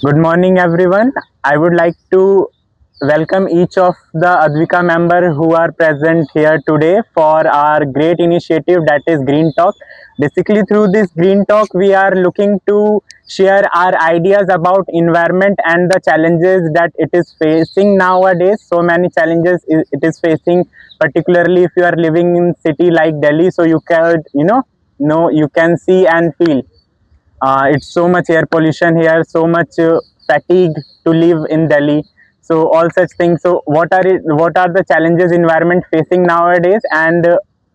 Good morning, everyone. I would like to welcome each of the Advika member who are present here today for our great initiative that is Green Talk. Basically, through this Green Talk, we are looking to share our ideas about environment and the challenges that it is facing nowadays. So many challenges it is facing, particularly if you are living in city like Delhi. So you can, you can see and feel it's so much air pollution here, so much fatigue to live in Delhi. So all such things. So what are the challenges environment facing nowadays, and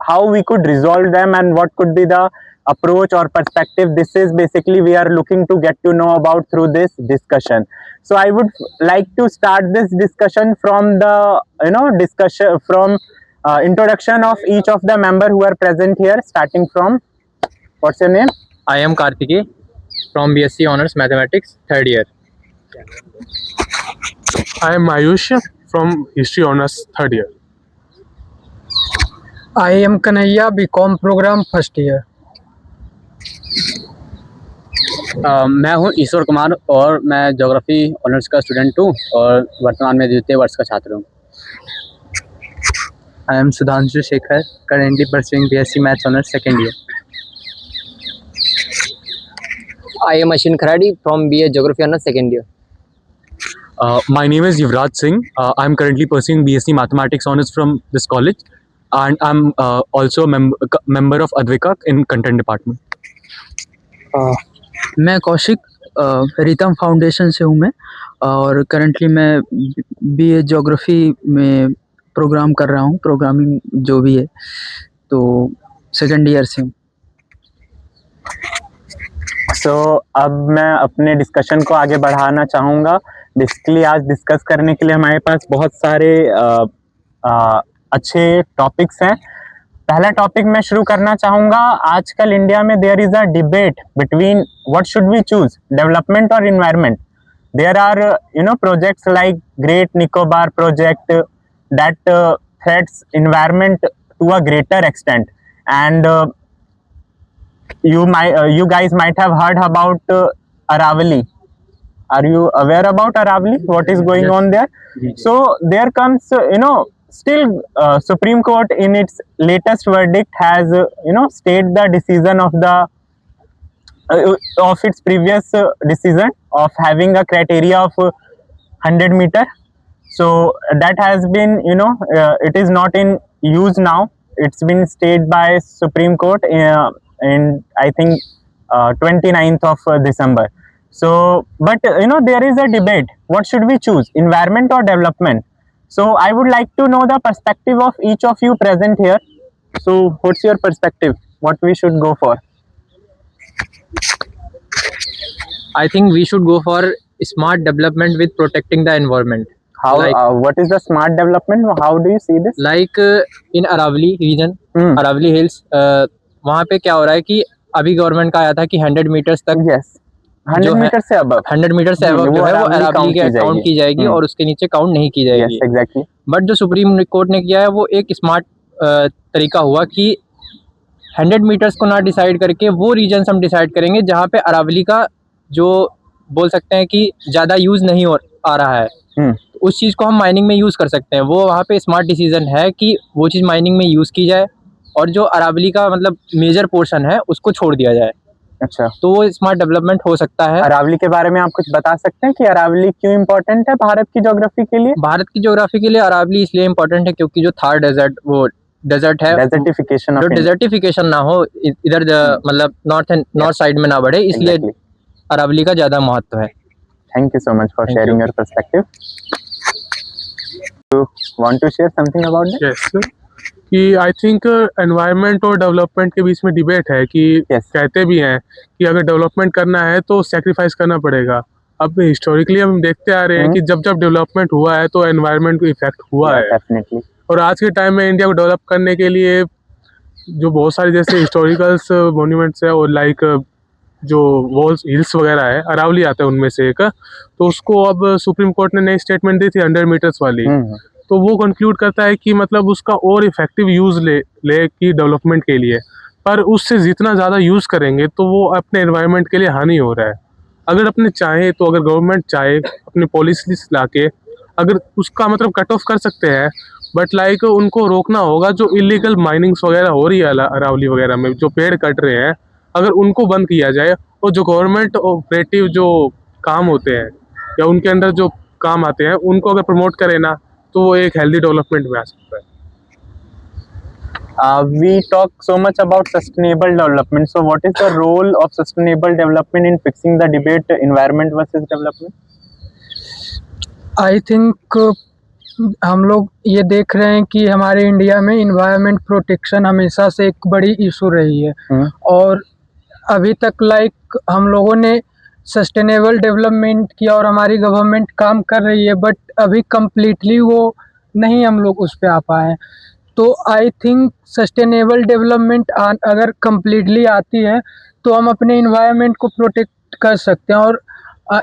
how we could resolve them, and what could be the approach or perspective? This is basically we are looking to get to know about through this discussion. So I would like to start this discussion from the discussion from introduction of each of the member who are present here, starting from what's your name? I am Kartikeya from BSc Honors Mathematics, third year. I am Ayush from History Honors, third year. I am Kanhaiya, BCom program first year. मैं हूं ईश्वर कुमार और मैं geography honours का student हूं और वर्तमान में द्वितीय वर्ष का छात्र हूं। I am Sudhanshu Shekhar, currently pursuing BSc Maths Honors, second year. I am Ashin Kharadi from BA Geography Honors, second year. My name is Yuvraj Singh. I'm currently pursuing BSc Mathematics Honors from this college, and I'm also a member of Advika in Content Department. मैं Kaushik Ritam foundation से हूँ मैं, और currently मैं BA geography में programme कर रहा हूँ, प्रोग्रामिंग जो भी है, तो सेकंड ईयर से हूँ। अब मैं अपने डिस्कशन को आगे बढ़ाना चाहूँगा। बेसिकली आज डिस्कस करने के लिए हमारे पास बहुत सारे अच्छे टॉपिक्स हैं। पहला टॉपिक मैं शुरू करना चाहूँगा। आजकल इंडिया में there is a debate between what should we choose, development और environment. There are projects like great Nicobar project that threats environment to a greater extent, and you guys might have heard about Aravali. Are you aware about Aravali? What is going on there? So there comes still Supreme Court in its latest verdict has stayed the decision of the of its previous decision of having a criteria of 100 meter. So that has been it is not in use now. It's been stayed by Supreme Court in I think 29th of December. So but there is a debate, what should we choose, environment or development? So I would like to know the perspective of each of you present here. So what's your perspective, what we should go for? I think we should go for smart development with protecting the environment. How what is the smart development, how do you see this? Like in Aravali region, Aravali Hills, वहाँ पे क्या हो रहा है कि अभी government का आया था कि 100 मीटर्स तक, yes 100 मीटर से अब 100 मीटर से अब जो है वो अरावली के काउंट की जाएगी और उसके नीचे काउंट नहीं की जाएगी। एग्जैक्टली। बट जो सुप्रीम कोर्ट ने किया है वो एक स्मार्ट तरीका हुआ कि 100 मीटर्स को ना डिसाइड करके वो रीजन्स हम डिसाइड करेंगे जहाँ पे अरावली का जो बोल सकते हैं कि ज़्यादा यूज़ नहीं आ रहा है, उस चीज़ को हम माइनिंग में यूज़ कर सकते हैं। वो वहाँ पे स्मार्ट डिसीजन है कि वो चीज़ माइनिंग में यूज़ की जाए और जो अरावली का मतलब मेजर पोर्शन है उसको छोड़ दिया जाए। अच्छा, तो वो स्मार्ट डेवलपमेंट हो सकता है। अरावली के बारे में आप कुछ बता सकते हैं कि अरावली क्यों इम्पोर्टेंट है भारत की ज्योग्राफी के लिए? भारत की ज्योग्राफी के लिए अरावली इसलिए इम्पोर्टेंट है क्योंकि जो थार डेजर्ट वो डेजर्ट है, डेजर्टिफिकेशन, जो डेजर्टिफिकेशन ना हो इधर मतलब नॉर्थ साइड में ना बढ़े, इसलिए अरावली का ज़्यादा महत्व है। Thank you so much for sharing your perspective. You want to share something about that? Yes, कि आई थिंक एनवायरनमेंट और डेवलपमेंट के बीच में डिबेट है कि कहते भी हैं कि अगर डेवलपमेंट करना है तो सैक्रिफाइस करना पड़ेगा। अब हिस्टोरिकली हम देखते आ रहे हैं कि जब जब डेवलपमेंट हुआ है तो एनवायरनमेंट को इफेक्ट हुआ है डेफिनेटली। और आज के टाइम में इंडिया को डेवलप करने के लिए जो बहुत सारे जैसे हिस्टोरिकल्स मोन्यूमेंट्स है और लाइक जो वॉल्स हिल्स वगैरह है, अरावली आता है उनमें से एक, तो उसको अब सुप्रीम कोर्ट ने नई स्टेटमेंट दी थी 100 मीटर्स वाली, तो वो कंक्लूड करता है कि मतलब उसका और इफेक्टिव यूज़ ले कि डेवलपमेंट के लिए, पर उससे जितना ज़्यादा यूज़ करेंगे तो वो अपने एनवायरनमेंट के लिए हानि हो रहा है। अगर अपने चाहे तो अगर गवर्नमेंट चाहे अपनी पॉलिसीज लाके अगर उसका मतलब कट ऑफ कर सकते हैं, बट लाइक उनको रोकना होगा। जो इलीगल माइनिंग्स वगैरह हो रही है अरावली वगैरह में जो पेड़ कट रहे हैं, अगर उनको बंद किया जाए और जो गवर्नमेंट ऑपरेटिव जो काम होते हैं या उनके अंदर जो काम आते हैं उनको अगर प्रमोट करें ना, तो वो एक हेल्दी डेवलपमेंट में आ सकता है। We talk so much about sustainable development. So, what is the role of sustainable development in fixing the debate environment versus development? I think हम लोग ये देख रहे हैं कि हमारे इंडिया में इन्वायरमेंट प्रोटेक्शन हमेशा से एक बड़ी इशू रही है और अभी तक लाइक हम लोगों ने सस्टेनेबल डेवलपमेंट किया और हमारी गवर्नमेंट काम कर रही है, बट अभी कम्प्लीटली वो नहीं हम लोग उस पे आ पाए हैं। तो आई थिंक सस्टेनेबल डेवलपमेंट अगर कम्प्लीटली आती है तो हम अपने इन्वायरमेंट को प्रोटेक्ट कर सकते हैं। और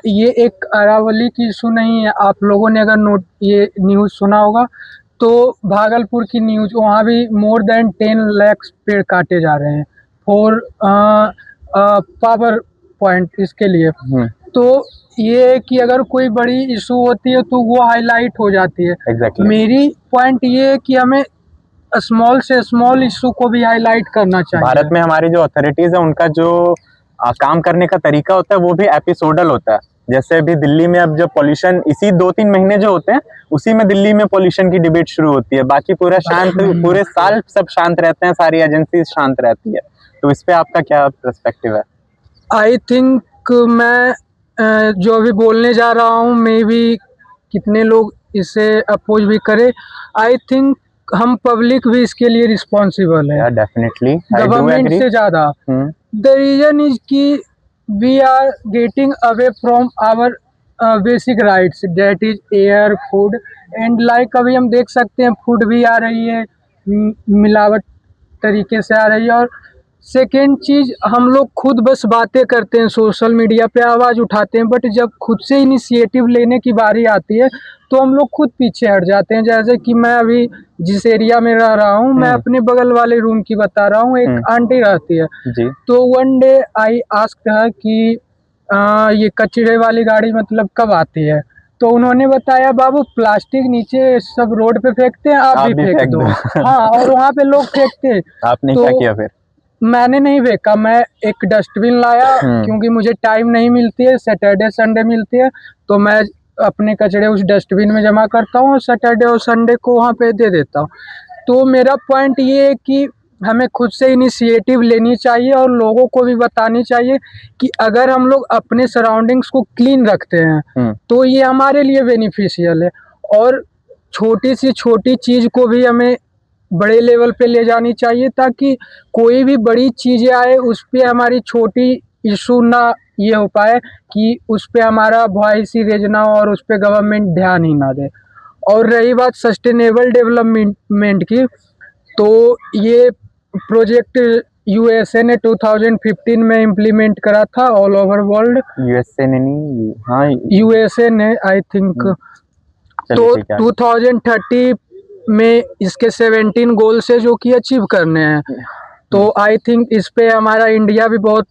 ये एक अरावली की इशू नहीं है। आप लोगों ने अगर ये न्यूज़ सुना होगा तो भागलपुर की न्यूज़, वहाँ भी मोर देन 10 लाख पेड़ काटे जा रहे हैं फॉर पावर पॉइंट इसके लिए। तो ये है कि अगर कोई बड़ी इशू होती है तो वो हाईलाइट हो जाती है। Exactly. मेरी पॉइंट ये है कि हमें स्मॉल से स्मॉल इशू को भी हाईलाइट करना चाहिए। भारत में हमारी जो अथॉरिटीज है उनका जो काम करने का तरीका होता है वो भी एपिसोडल होता है। जैसे अभी दिल्ली में अब जो पॉल्यूशन इसी 2-3 महीने जो होते हैं उसी में दिल्ली में पॉल्यूशन की डिबेट शुरू होती है, बाकी पूरा शांत, पूरे साल सब शांत रहते हैं, सारी एजेंसी शांत रहती है। तो इस पे आपका क्या पर्सपेक्टिव है? आई थिंक मैं जो अभी बोलने जा रहा हूँ मे बी कितने लोग इसे अपोज भी करे, आई थिंक हम पब्लिक भी इसके लिए रिस्पॉन्सिबल है, डेफिनेटली गवर्नमेंट से ज़्यादा। द रीजन इज कि we are getting away from our basic rights, that is air, food and like अभी हम देख सकते हैं फूड भी आ रही है मिलावट तरीके से आ रही है। और सेकेंड चीज़, हम लोग खुद बस बातें करते हैं, सोशल मीडिया पे आवाज़ उठाते हैं, बट जब खुद से इनिशिएटिव लेने की बारी आती है तो हम लोग खुद पीछे हट जाते हैं। जैसे कि मैं अभी जिस एरिया में रह रहा हूँ, मैं अपने बगल वाले रूम की बता रहा हूँ, एक आंटी रहती है जी। तो one day I asked her कि ये कचरे वाली गाड़ी मतलब कब आती है, तो उन्होंने बताया बाबू प्लास्टिक नीचे सब रोड पे फेंकते हैं, आप भी फेंक दो। हाँ, और वहाँ पे लोग फेंकते हैं। आपने क्या किया फिर? मैंने नहीं फेंका, मैं एक डस्टबिन लाया क्योंकि मुझे टाइम नहीं मिलती है, सैटरडे संडे मिलती है, तो मैं अपने कचड़े उस डस्टबिन में जमा करता हूँ और सैटरडे और संडे को वहाँ पे दे देता हूँ। तो मेरा पॉइंट ये है कि हमें खुद से इनिशिएटिव लेनी चाहिए और लोगों को भी बतानी चाहिए कि अगर हम लोग अपने सराउंडिंग्स को क्लीन रखते हैं तो ये हमारे लिए बेनिफिशियल है। और छोटी सी छोटी चीज़ को भी हमें बड़े लेवल पे ले जानी चाहिए ताकि कोई भी बड़ी चीज़ें आए उस पे हमारी छोटी इशू ना ये हो पाए कि उस पे हमारा वॉइस ही रेज ना हो और उस पे गवर्नमेंट ध्यान ही ना दे। और रही बात सस्टेनेबल डेवलपमेंट की, तो ये प्रोजेक्ट यूएसए ने 2015 में इम्प्लीमेंट करा था ऑल ओवर वर्ल्ड। यूएसए ने नहीं, हाँ यूएसए ने आई थिंक। तो 2030 में इसके 17 गोल्स है जो कि अचीव करने हैं। तो आई थिंक इस पे हमारा इंडिया भी बहुत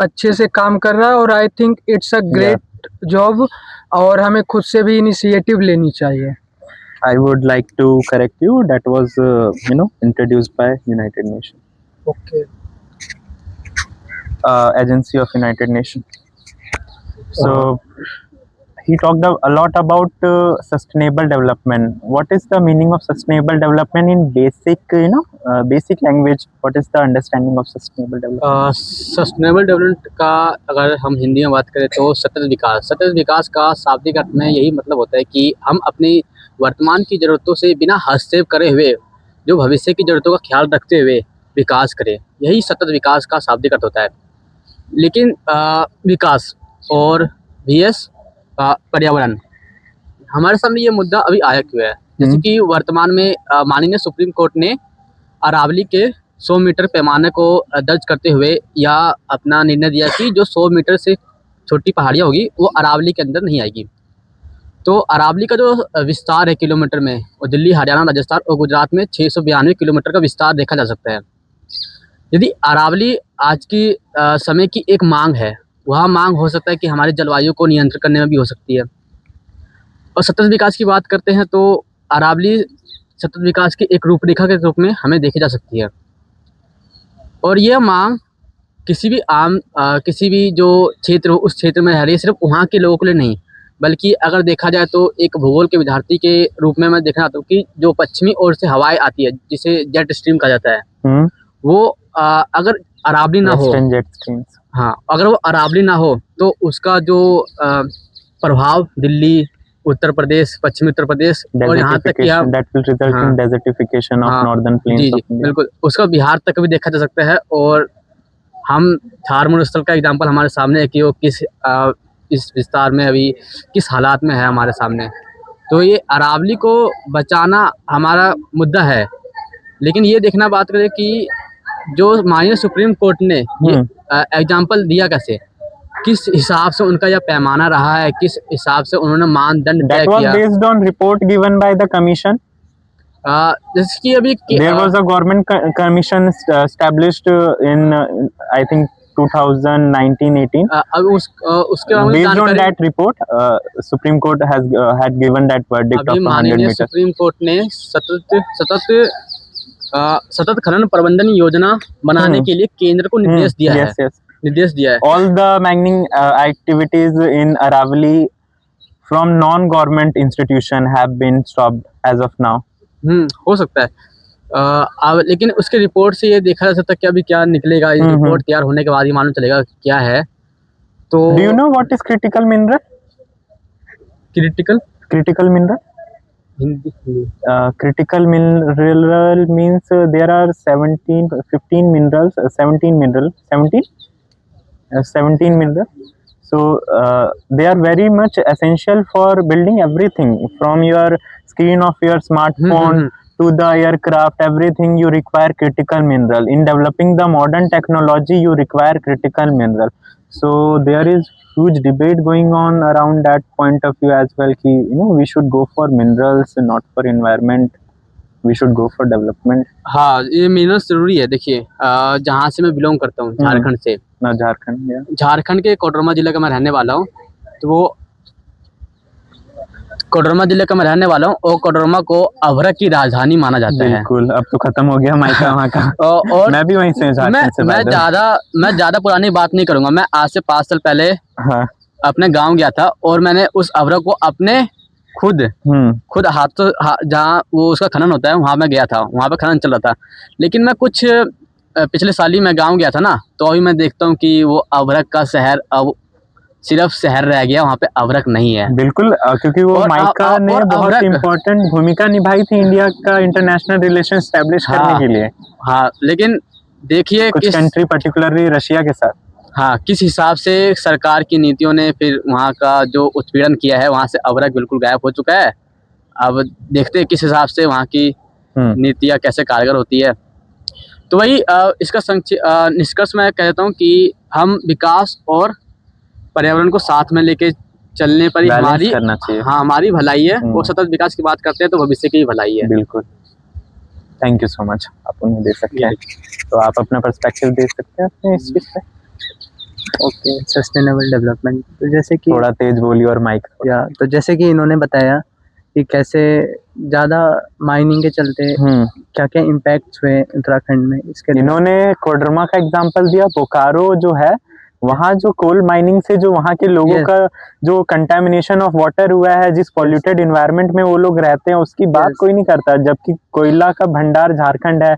अच्छे से काम कर रहा है और I think it's a great job और हमें खुद से भी इनिशिएटिव लेनी चाहिए। I would like to correct you. That was, introduced by United Nations. Okay. Agency of United Nations. So he talked a lot about sustainable development. What is the meaning of sustainable development in basic, basic language? What is the understanding of sustainable development? Sustainable development का अगर हम हिंदी में बात करें तो सतत विकास का शाब्दिक अर्थ में यही मतलब होता है कि हम अपनी वर्तमान की ज़रूरतों से बिना हस्तक्षेप करे हुए जो भविष्य की ज़रूरतों का ख्याल रखते हुए विकास करें, यही सतत विकास का शाब्दिक अर्थ होता है। लेकिन विकास और VS पर्यावरण, हमारे सामने ये मुद्दा अभी आया क्यों है? जैसे कि वर्तमान में माननीय सुप्रीम कोर्ट ने अरावली के 100 मीटर पैमाने को दर्ज करते हुए या अपना निर्णय दिया कि जो 100 मीटर से छोटी पहाड़ियाँ होगी वो अरावली के अंदर नहीं आएगी। तो अरावली का जो विस्तार है किलोमीटर में, और दिल्ली, हरियाणा, राजस्थान और गुजरात में 692 किलोमीटर का विस्तार देखा जा सकता है। यदि अरावली आज की समय की एक मांग है वह मांग हो सकता है कि हमारी जलवायु को नियंत्रित करने में भी हो सकती है। और सतत विकास की बात करते हैं तो अरावली सतत विकास की एक रूपरेखा के रूप में हमें देखी जा सकती है। और यह मांग किसी भी जो क्षेत्र हो उस क्षेत्र में रह रही है, सिर्फ वहाँ के लोगों के लिए नहीं, बल्कि अगर देखा जाए तो एक भूगोल के विद्यार्थी के रूप में मैं देखना चाहता हूँ कि जो पश्चिमी ओर से हवाएं आती है, जिसे जेट स्ट्रीम कहा जाता है, वो अगर अरावली ना हो, वेस्टर्न जेट स्ट्रीम्स, हाँ, अगर वो अरावली ना हो तो उसका जो प्रभाव दिल्ली, उत्तर प्रदेश, पश्चिमी उत्तर प्रदेश और यहाँ तक कि desertification that will result हाँ, in desertification of हाँ, northern plains ji of ji India. बिल्कुल, उसका बिहार तक भी देखा जा सकता है। और हम थार मरुस्थल का एग्जांपल हमारे सामने है कि वो इस विस्तार में अभी किस हालात में है हमारे सामने। तो ये अरावली को बचाना हमारा मुद्दा है, लेकिन ये देखना बात करें कि जो माननीय सुप्रीम कोर्ट ने ये एग्जाम्पल दिया कैसे, किस हिसाब से उनका यह पैमाना रहा है, किस हिसाब से उन्होंने मानदंड तय That was किया। based on report given by the commission. जैसे कि अभी There was a government commission established in I think 2019-18. अब उसके बारे में Based on जानकारी that report, Supreme Court has had given that verdict अभी of 100 माननीय meters. सुप्रीम कोर्ट ने सतत खनन प्रबंधन योजना बनाने के लिए केंद्र को निर्देश दिया है। Yes, yes. निर्देश दिया है। All the mining activities in Aravali from non-government institution have been stopped as of now. हो सकता है। अब लेकिन उसके रिपोर्ट से ये देखा जा सकता है कि अभी क्या निकलेगा। इस रिपोर्ट तैयार होने के बाद ही मालूम चलेगा क्या है। तो Do you know what is critical mineral? Critical mineral? Hindi Critical mineral means there are 15 minerals, 17 minerals, 17 minerals. So they are very much essential for building everything from your screen of your smartphone to the aircraft. Everything you require critical mineral. In developing the modern technology, you require critical mineral. So there is huge debate going on around that point of view as well. Ki, we should go for minerals, not for environment. We should go for development. हाँ, ये minerals जरूरी है। देखिए जहाँ से मैं belong करता हूँ, झारखंड से, झारखंड, झारखंड के कोडरमा जिले का मैं रहने वाला हूँ। तो वो कोडरमा जिले का मैं रहने वाला हूँ और कोडरमा को अभ्रक की राजधानी माना जाता है। बिल्कुल, अब तो खत्म हो गया मायका वहाँ का। और मैं भी वहीं से झारखंड से। मैं ज्यादा पुरानी बात नहीं करूंगा। मैं आज से 5 साल पहले अपने गांव गया था और मैंने उस अभ्रक को अपने खुद हाथों जहाँ वो उसका खनन होता है वहाँ मैं गया था। वहाँ पे खनन चल रहा था। लेकिन मैं कुछ पिछले साल ही मैं गाँव गया था ना, तो अभी मैं देखता हूँ कि वो अभ्रक का शहर अब सिर्फ शहर रह गया, वहाँ पे अभ्रक नहीं है। बिल्कुल, क्योंकि वो माइका ने बहुत इम्पोर्टेंट भूमिका निभाई थी इंडिया का इंटरनेशनल रिलेशन एस्टेब्लिश करने के लिए। हाँ, लेकिन देखिए कुछ कंट्री पर्टिकुलरली रशिया के साथ, हाँ, किस हिसाब से सरकार की नीतियों ने फिर वहाँ का जो उत्पीड़न किया है, वहाँ से अभ्रक बिल्कुल गायब हो चुका है। अब देखते हैं किस हिसाब से वहाँ की नीतियाँ कैसे कारगर होती है। तो वही इसका निष्कर्ष मैं कहता हूँ कि हम विकास और पर्यावरण को साथ में लेके चलने पर ही हमारी भलाई है। वो सतत विकास की बात करते हैं तो भविष्य की ही भलाई है। बिल्कुल। थैंक यू सो मच, आप उन्हें दे सकते हैं। तो आप अपना पर्सपेक्टिव दे सकते हैं अपने इस चीज़ पे। Okay, sustainable development. तो जैसे कि थोड़ा तेज बोलिए और माइक। तो जैसे कि इन्होंने बताया कि कैसे ज़्यादा माइनिंग के चलते क्या क्या इम्पैक्ट्स हुए उत्तराखंड में। इसके इन्होंने कोडरमा का एग्जांपल दिया। बोकारो जो है, वहाँ जो कोल माइनिंग से जो वहाँ के लोगों का जो कंटामिनेशन ऑफ वाटर हुआ है, जिस पॉल्यूटेड एनवायरनमेंट में वो लोग रहते हैं, उसकी बात कोई नहीं करता। जबकि कोयला का भंडार झारखंड है।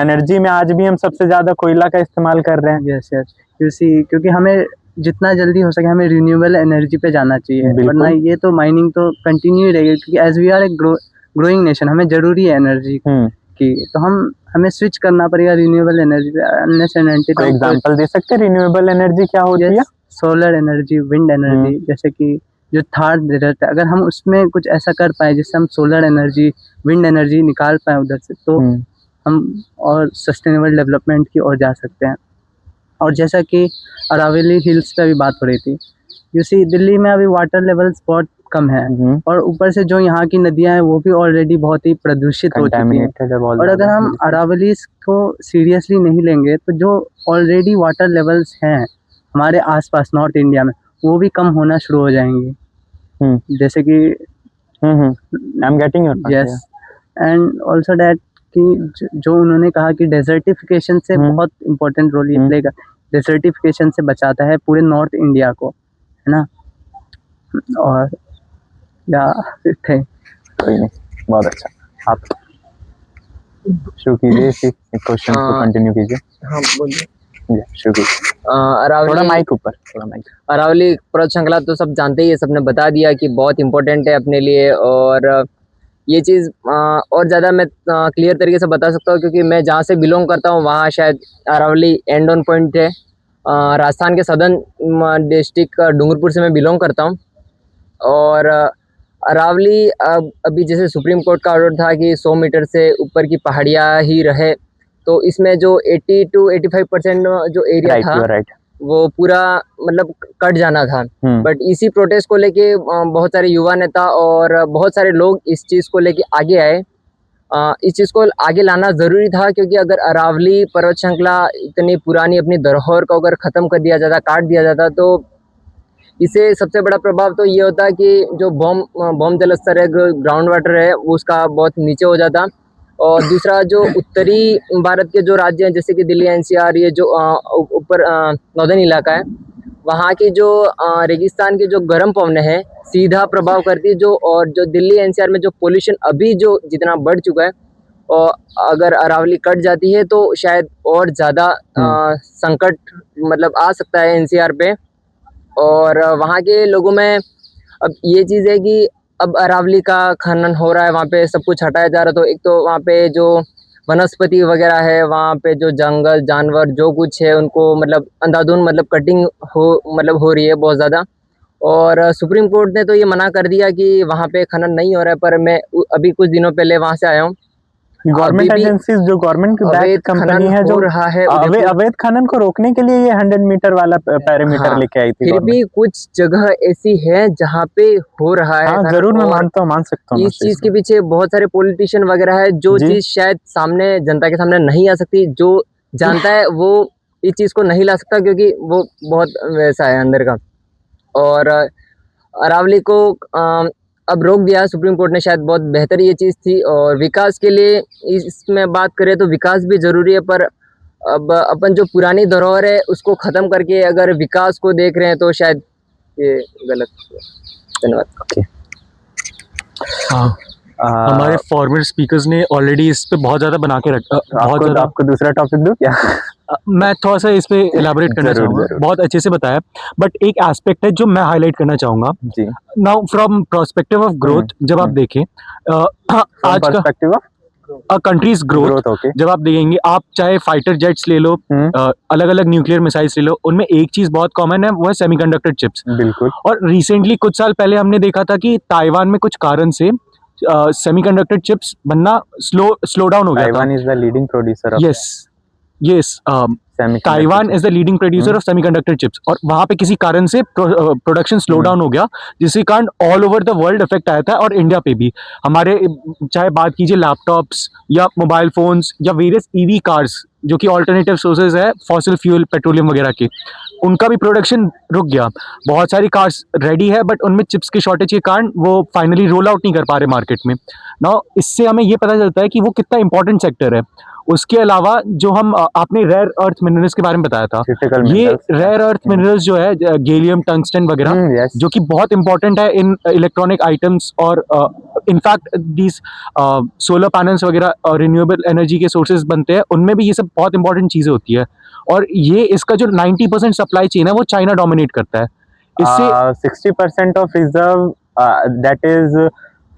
एनर्जी में आज भी हम सबसे ज्यादा कोयला का इस्तेमाल कर रहे हैं। क्योंकि हमें जितना जल्दी हो सके हमें रिन्यूएबल एनर्जी पे जाना चाहिए, वरना ये तो माइनिंग तो कंटिन्यू रहेगी। क्योंकि as we are a growing nation, हमें जरूरी है एनर्जी की, तो हमें स्विच करना पड़ेगा रिन्यूएबल एनर्जी पे। अनलेस एंड अनटिल एग्जांपल दे सकते हैं रिन्यूएबल एनर्जी क्या होती है? Solar energy, wind energy. जैसे कि जो थार डेजर्ट है, अगर हम उसमें कुछ ऐसा कर पाए जिससे हम सोलर एनर्जी, विंड एनर्जी निकाल पाए उधर से, तो हम और सस्टेनेबल डेवलपमेंट की ओर जा सकते हैं। और जैसा कि अरावली हिल्स पे अभी बात हो रही थी, यूसी दिल्ली में अभी वाटर लेवल्स बहुत कम है और ऊपर से जो यहाँ की नदियाँ हैं वो भी ऑलरेडी बहुत ही प्रदूषित हो चुकी हैं। और अगर हम अरावली को सीरियसली नहीं लेंगे तो जो ऑलरेडी वाटर लेवल्स हैं हमारे आसपास नॉर्थ इंडिया में वो भी कम होना शुरू हो जाएंगे। जैसे कि I am getting your yes, and also that कि जो उन्होंने कहा कि डेजर्टिफिकेशन से बहुत इम्पोर्टेंट रोल ये प्ले कर, डेजर्टिफिकेशन से बचाता है पूरे नॉर्थ इंडिया को, है ना। और या थे कोई नहीं, बहुत अच्छा। आप शुरू कीजिए इसी क्वेश्चन को, कंटिन्यू कीजिए। हाँ बोलिए। जी, शुरू कीजिए। थोड़ा अरावली माइक ऊपर, थोड़ा माइक। अरावली पर्वत श्रृंखला तो सब जानते ही है, सबने बता दिया कि बहुत इम्पोर्टेंट है अपने लिए। और ये चीज़ और ज़्यादा मैं क्लियर तरीके से बता सकता हूँ, क्योंकि मैं जहाँ से बिलोंग करता हूँ वहाँ शायद अरावली एंड ऑन पॉइंट है। राजस्थान के सदर्न डिस्ट्रिक्ट डूंगरपुर से मैं बिलोंग करता हूँ। और अरावली अभी जैसे सुप्रीम कोर्ट का ऑर्डर था कि 100 मीटर से ऊपर की पहाड़ियाँ ही रहे, तो इसमें जो 80 to 85% जो एरिया राइट, था यू आर राइट। वो पूरा मतलब कट जाना था। बट इसी प्रोटेस्ट को लेके बहुत सारे युवा नेता और बहुत सारे लोग इस चीज़ को लेके आगे आए। इस चीज़ को आगे लाना ज़रूरी था, क्योंकि अगर अरावली पर्वत श्रृंखला इतनी पुरानी अपनी धरोहर को अगर ख़त्म कर दिया जाता, काट दिया जाता, तो इससे सबसे बड़ा प्रभाव तो ये होता कि जो बॉम्ब जल स्तर है, ग्राउंड वाटर है, वो उसका बहुत नीचे हो जाता। और दूसरा जो उत्तरी भारत के जो राज्य हैं जैसे कि दिल्ली एनसीआर, ये जो ऊपर नॉर्दर्न इलाका है, वहाँ की जो रेगिस्तान की जो गर्म पवनें हैं सीधा प्रभाव करती है। और जो दिल्ली एनसीआर में जो पोल्यूशन अभी जो जितना बढ़ चुका है, और अगर अरावली कट जाती है तो शायद और ज़्यादा संकट मतलब आ सकता है एनसीआर पे। और वहाँ के लोगों में अब ये चीज़ है कि अब अरावली का खनन हो रहा है, वहाँ पे सब कुछ हटाया जा रहा है, तो एक तो वहाँ पे जो वनस्पति वगैरह है, वहाँ पे जो जंगल जानवर जो कुछ है उनको मतलब अंधाधुंध मतलब कटिंग हो रही है बहुत ज़्यादा। और सुप्रीम कोर्ट ने तो ये मना कर दिया कि वहाँ पे खनन नहीं हो रहा है, पर मैं अभी कुछ दिनों पहले वहाँ से आया हूँ। गवर्नमेंट एजेंसीज, जो गवर्नमेंट की बैक कंपनी है, जो रहा है अवैध खनन को रोकने के लिए ये 100 मीटर वाला पैरामीटर लेके आई थी। फिर भी कुछ जगह ऐसी है जहाँ पे हो रहा है। हाँ, जरूर मैं मानता हूँ, मान सकता हूँ। इस चीज के पीछे बहुत सारे पॉलिटिशियन वगैरह है, जो चीज शायद सामने जनता के सामने नहीं आ सकती। जो जानता है वो इस चीज को नहीं ला सकता, क्योंकि वो बहुत वैसा है अंदर का। और अरावली को अब रोक दिया सुप्रीम कोर्ट ने, शायद बहुत बेहतर ये चीज़ थी। और विकास के लिए इसमें बात करें तो विकास भी ज़रूरी है, पर अब अपन जो पुरानी धरोहर है उसको ख़त्म करके अगर विकास को देख रहे हैं तो शायद ये गलत है। धन्यवाद। हाँ, हमारे फॉर्मर स्पीकर्स ने ऑलरेडी इस पे बहुत ज़्यादा बना के रखा। बहुत ज़्यादा। आपको दूसरा टॉपिक दूं क्या? मैं थोड़ा सा इस पे एलाबोरेट करना चाहूँगा। बहुत अच्छे से बताया, बट एक एस्पेक्ट है जो मैं हाईलाइट करना चाहूँगा। जी। Now from perspective of growth, जब आप देखें आज का कंट्रीज ग्रोथ, जब आप देखेंगे, आप चाहे फाइटर जेट्स ले लो, अलग अलग न्यूक्लियर मिसाइल्स ले लो, उनमें एक चीज बहुत कॉमन है, वो है सेमीकंडक्टर चिप्स। बिल्कुल। और रिसेंटली कुछ साल पहले हमने देखा था कि ताइवान में कुछ कारण से सेमीकंडक्टर चिप्स बनना स्लो डाउन हो गया था। Taiwan is the leading producer of yes Taiwan is the leading producer of semiconductor chips, और वहां पे किसी कारण से प्रोडक्शन स्लो डाउन हो गया, जिसके कारण all over the world effect आया था, और इंडिया पे भी। हमारे चाहे बात कीजिए लैपटॉप्स या मोबाइल फोन्स या वेरियस ईवी कार्स, जो कि ऑल्टरनेटिव सोर्सेज है फॉसिल फ्यूल पेट्रोलियम वगैरह के, उनका भी प्रोडक्शन रुक गया। बहुत सारी कार्स रेडी है, बट उनमें चिप्स के शॉर्टेज के कारण वो फाइनली रोल आउट नहीं कर पा रहे मार्केट में। नाउ इससे हमें ये पता चलता है कि वो कितना इंपॉर्टेंट सेक्टर है। उसके अलावा जो हम आपने रेयर अर्थ मिनरल्स के बारे में बताया था, ये रेयर अर्थ मिनरल्स जो है गैलियम, टंगस्टन वगैरह, जो कि बहुत इंपॉर्टेंट है इन इलेक्ट्रॉनिक आइटम्स, और इनफैक्ट दीज सोलर पैनल्स वगैरह रिन्यूएबल एनर्जी के सोर्सेज बनते हैं, उनमें भी ये सब बहुत इंपॉर्टेंट चीजें होती है। और ये इसका जो 90% सप्लाई चेन है वो चाइना डोमिनेट करता है। इससे 60% of reserve that is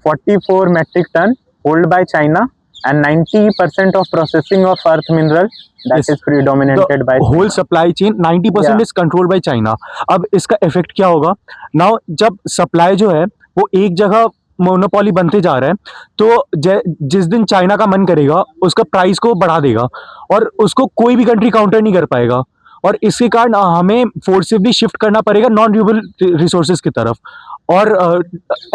44 metric ton hold by China, and 90% of processing of earth mineral that is predominated by whole supply chain 90% is controlled by China। अब इसका इफेक्ट क्या होगा? Now जब सप्लाई जो है वो एक जगह मोनोपोली बनते जा रहा है, तो जिस दिन चाइना का मन करेगा उसका प्राइस को बढ़ा देगा, और उसको कोई भी कंट्री काउंटर नहीं कर पाएगा। और इसके कारण हमें फोर्सिवली शिफ्ट करना पड़ेगा नॉन रिन्यूएबल रिसोर्सेज की तरफ। और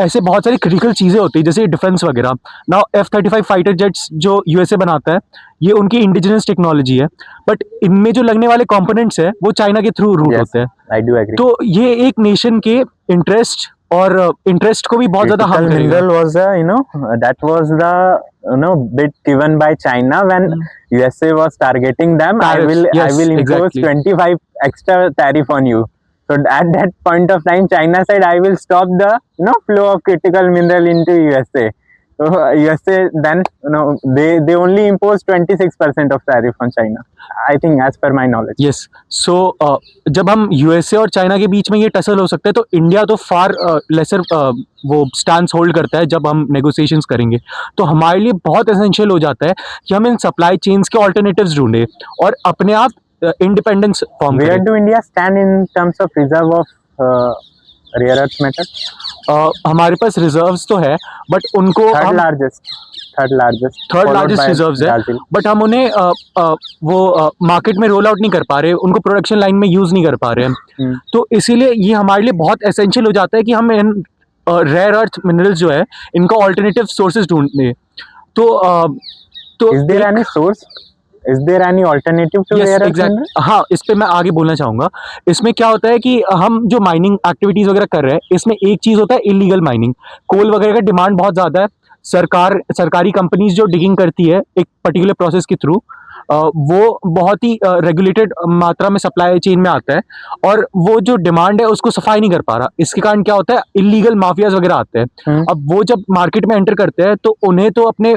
ऐसे बहुत सारी क्रिटिकल चीज़ें होती है जैसे डिफेंस वगैरह। नाउ F-35 फाइटर जेट्स जो यूएसए बनाता है, ये उनकी इंडिजिनस टेक्नोलॉजी है, बट इनमें जो लगने वाले कंपोनेंट्स है वो चाइना के थ्रू रूट Yes, होते हैं। I do agree. तो ये एक नेशन के इंटरेस्ट और इंटरेस्ट को भी बहुत ज़्यादा Critical हार्म करेगा। mineral was that was the bit given by China when USA was targeting them. Tariffs, I yes, will impose exactly. 25 extra tariff on you. So at that point of time, China said, I will stop the flow of critical mineral into USA. So USA then they only imposed 26% of tariff on China. I think as per my knowledge. Yes, so जब हम USA और China के बीच में ये tussle हो सकता है तो इंडिया तो फार लेसर वो स्टैंड होल्ड करता है जब हम नेगोशिएशंस करेंगे। तो हमारे लिए बहुत एसेंशियल हो जाता है कि हम इन सप्लाई चेन्स के ऑल्टरनेटिव्स ढूंढें और अपने आप इंडिपेंडेंस फॉर्म Where करें। do India stand in terms of reserve of rare earth metal? हमारे पास रिजर्व्स तो है, बट उनको Third हम largest, third followed largest by reserves है, Brazil. बट हम उन्हें वो मार्केट में रोल आउट नहीं कर पा रहे, उनको प्रोडक्शन लाइन में यूज़ नहीं कर पा रहे हैं। तो इसीलिए ये हमारे लिए बहुत एसेंशियल हो जाता है कि हम इन रेयर अर्थ मिनरल्स जो है इनका ऑल्टरनेटिव सोर्सेज ढूंढने। तो Is there any source? Is there any alternative to yes rare earth exact, mineral? हाँ, इस पे मैं आगे बोलना चाहूँगा। इसमें क्या होता है कि हम जो माइनिंग एक्टिविटीज़ वगैरह कर रहे हैं, इसमें एक चीज़ होता है इलीगल माइनिंग। कोल वगैरह का डिमांड बहुत ज़्यादा है। सरकारी कंपनीज जो डिगिंग करती है एक पर्टिकुलर प्रोसेस के थ्रू, वो बहुत ही रेगुलेटेड मात्रा में सप्लाई चेन में आता है और वो जो डिमांड है उसको सफाई नहीं कर पा रहा। इसके कारण क्या होता है, इलीगल माफियाज वगैरह आते हैं। अब वो जब मार्केट में एंटर करते हैं तो उन्हें तो अपने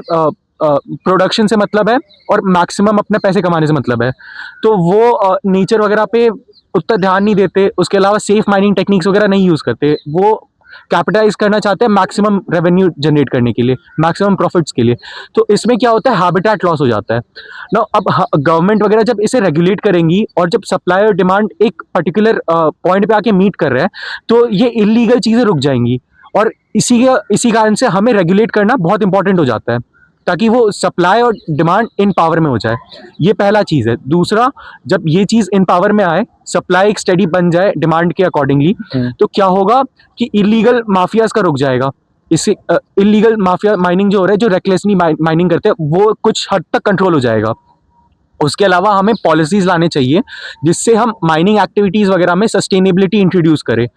प्रोडक्शन से मतलब है और मैक्सिमम अपने पैसे कमाने से मतलब है। तो वो नेचर वगैरह पे उतना ध्यान नहीं देते, उसके अलावा सेफ माइनिंग टेक्निक्स वगैरह नहीं यूज़ करते। वो कैपिटलाइज करना चाहते हैं मैक्सिमम रेवेन्यू जनरेट करने के लिए, मैक्सिमम प्रॉफिट्स के लिए। तो इसमें क्या होता है, हैबिटेट लॉस हो जाता है ना। अब गवर्नमेंट वगैरह जब इसे रेगुलेट करेंगी और जब सप्लाई और डिमांड एक पर्टिकुलर पॉइंट पे आके मीट कर रहे हैं तो ये इलीगल चीज़ें रुक जाएंगी और इसी कारण से हमें रेगुलेट करना बहुत इंपॉर्टेंट हो जाता है ताकि वो सप्लाई और डिमांड इन पावर में हो जाए। ये पहला चीज़ है। दूसरा, जब ये चीज़ इन पावर में आए, सप्लाई एक स्टडी बन जाए डिमांड के अकॉर्डिंगली, तो क्या होगा कि इलीगल माफियाज का रुक जाएगा। इससे इलीगल माफिया माइनिंग जो हो रहा है, जो रेकलेसली माइनिंग करते हैं, वो कुछ हद तक कंट्रोल हो जाएगा। उसके अलावा हमें पॉलिसीज़ लाने चाहिए जिससे हम माइनिंग एक्टिविटीज़ वगैरह में सस्टेनेबिलिटी इंट्रोड्यूस करें।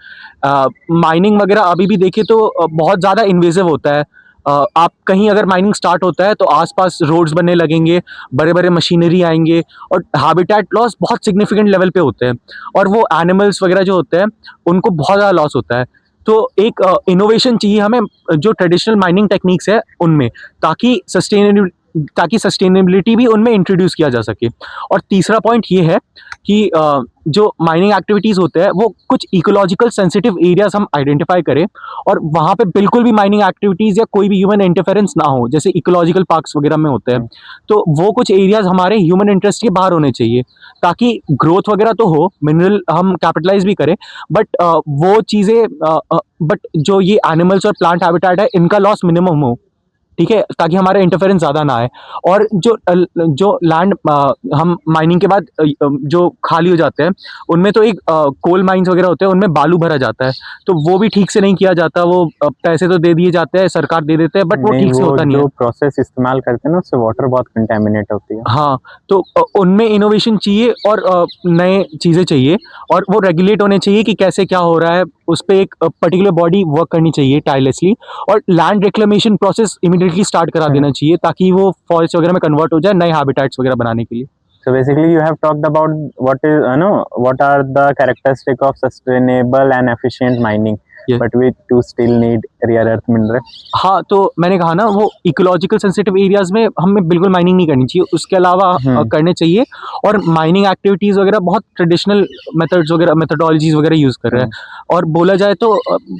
माइनिंग वगैरह अभी भी देखें तो बहुत ज़्यादा इन्वेसिव होता है। आप कहीं अगर माइनिंग स्टार्ट होता है तो आसपास रोड्स बनने लगेंगे, बड़े बड़े मशीनरी आएंगे और हैबिटेट लॉस बहुत सिग्निफिकेंट लेवल पे होते हैं और वो एनिमल्स वगैरह जो होते हैं उनको बहुत ज़्यादा लॉस होता है। तो एक इनोवेशन चाहिए हमें जो ट्रेडिशनल माइनिंग टेक्निक्स है उनमें, ताकि सस्टेनेबिलिटी भी उनमें इंट्रोड्यूस किया जा सके। और तीसरा पॉइंट ये है कि जो माइनिंग एक्टिविटीज़ होते हैं वो कुछ इकोलॉजिकल सेंसिटिव एरियाज हम आइडेंटिफाई करें और वहाँ पे बिल्कुल भी माइनिंग एक्टिविटीज़ या कोई भी ह्यूमन इंटरफेरेंस ना हो, जैसे इकोलॉजिकल पार्क्स वगैरह में होते हैं। तो वो कुछ एरियाज हमारे ह्यूमन इंटरेस्ट के बाहर होने चाहिए ताकि ग्रोथ वगैरह तो हो, मिनरल हम कैपिटलाइज भी करें, बट वो चीज़ें बट जो ये एनिमल्स और प्लांट हैबिटेट है इनका लॉस मिनिमम हो, ठीक है, ताकि हमारा इंटरफेरेंस ज़्यादा ना आए। और जो लैंड हम माइनिंग के बाद जो खाली हो जाते हैं उनमें तो एक कोल माइंस वगैरह होते हैं, उनमें बालू भरा जाता है, तो वो भी ठीक से नहीं किया जाता। वो पैसे तो दे दिए जाते हैं, सरकार दे देते हैं, बट वो नहीं, ठीक से होता नहीं है। जो प्रोसेस इस्तेमाल करते हैं ना उससे वाटर बहुत कंटेमिनेट होती है। हाँ, तो उनमें इनोवेशन चाहिए और नए चीज़ें चाहिए और वो रेगुलेट होने चाहिए कि कैसे क्या हो रहा है, उस पे एक पर्टिकुलर बॉडी वर्क करनी चाहिए टायरलेसली और land reclamation process immediately start करा देना चाहिए ताकि वो फॉरेस्ट वगैरह में कन्वर्ट हो जाए नए हैबिटेट्स वगैरह बनाने के लिए। So basically you have talked about what are the characteristics of sustainable and efficient mining, Yes. but we do still need rare earth mineral. हाँ, तो मैंने कहा ना, वो इकोलॉजिकल सेंसिटिव एरियाज में हमें बिल्कुल माइनिंग नहीं करनी चाहिए, उसके अलावा करने चाहिए। और माइनिंग एक्टिविटीज़ वगैरह बहुत ट्रेडिशनल मेथड्स वगैरह मेथडोलॉजीज वगैरह यूज़ कर रहे हैं और बोला जाए तो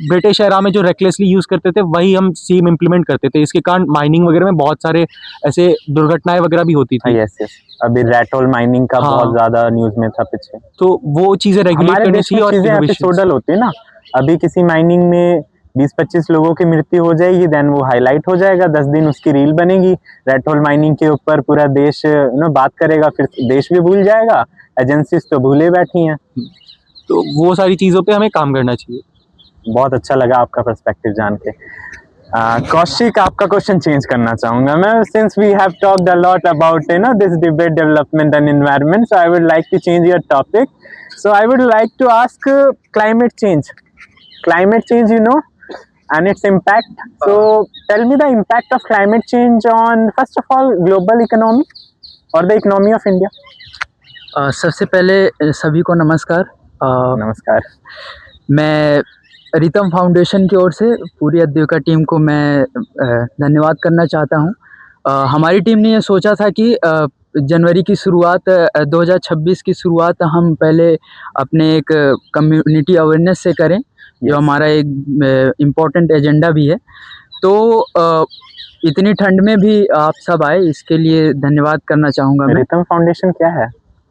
ब्रिटिश एरा में जो रेकलेसली यूज़ करते थे वही हम सेम इम्प्लीमेंट करते थे। इसके कारण माइनिंग वगैरह में बहुत सारे ऐसे दुर्घटनाएं वगैरह भी होती थी। यस यस, अभी रैट होल माइनिंग का बहुत ज्यादा न्यूज में था पीछे। तो वो चीज़ें रेगुलेट करनी चाहिए और एपिसोडल होती है ना, अभी किसी माइनिंग में 20-25 लोगों की मृत्यु हो जाएगी, देन वो हाईलाइट हो जाएगा, 10 दिन उसकी रील बनेगी, रेड होल माइनिंग के ऊपर पूरा देश बात करेगा, फिर देश भी भूल जाएगा, एजेंसीज तो भूले बैठी हैं। तो वो सारी चीज़ों पे हमें काम करना चाहिए। बहुत अच्छा लगा आपका पर्सपेक्टिव जान के। कौशिक, आपका क्वेश्चन चेंज करना चाहूंगा मैं, since we have talked a lot about this debate development and environment, so I would like to change your topic. So I would like to ask climate change, and its impact. So tell me the impact of climate change on, first of all, global economy or the economy of India. सबसे पहले सभी को नमस्कार। नमस्कार। मैं Ritam foundation की ओर से पूरी अद्विका टीम को मैं धन्यवाद करना चाहता हूँ। हमारी टीम ने ये सोचा था कि जनवरी की शुरुआत 2026 की शुरुआत हम पहले अपने एक कम्युनिटी अवेयरनेस से करें। जो हमारा एक इम्पोर्टेंट एजेंडा भी है। तो इतनी ठंड में भी आप सब आए, इसके लिए धन्यवाद करना चाहूँगा मैं। रितम फाउंडेशन क्या है?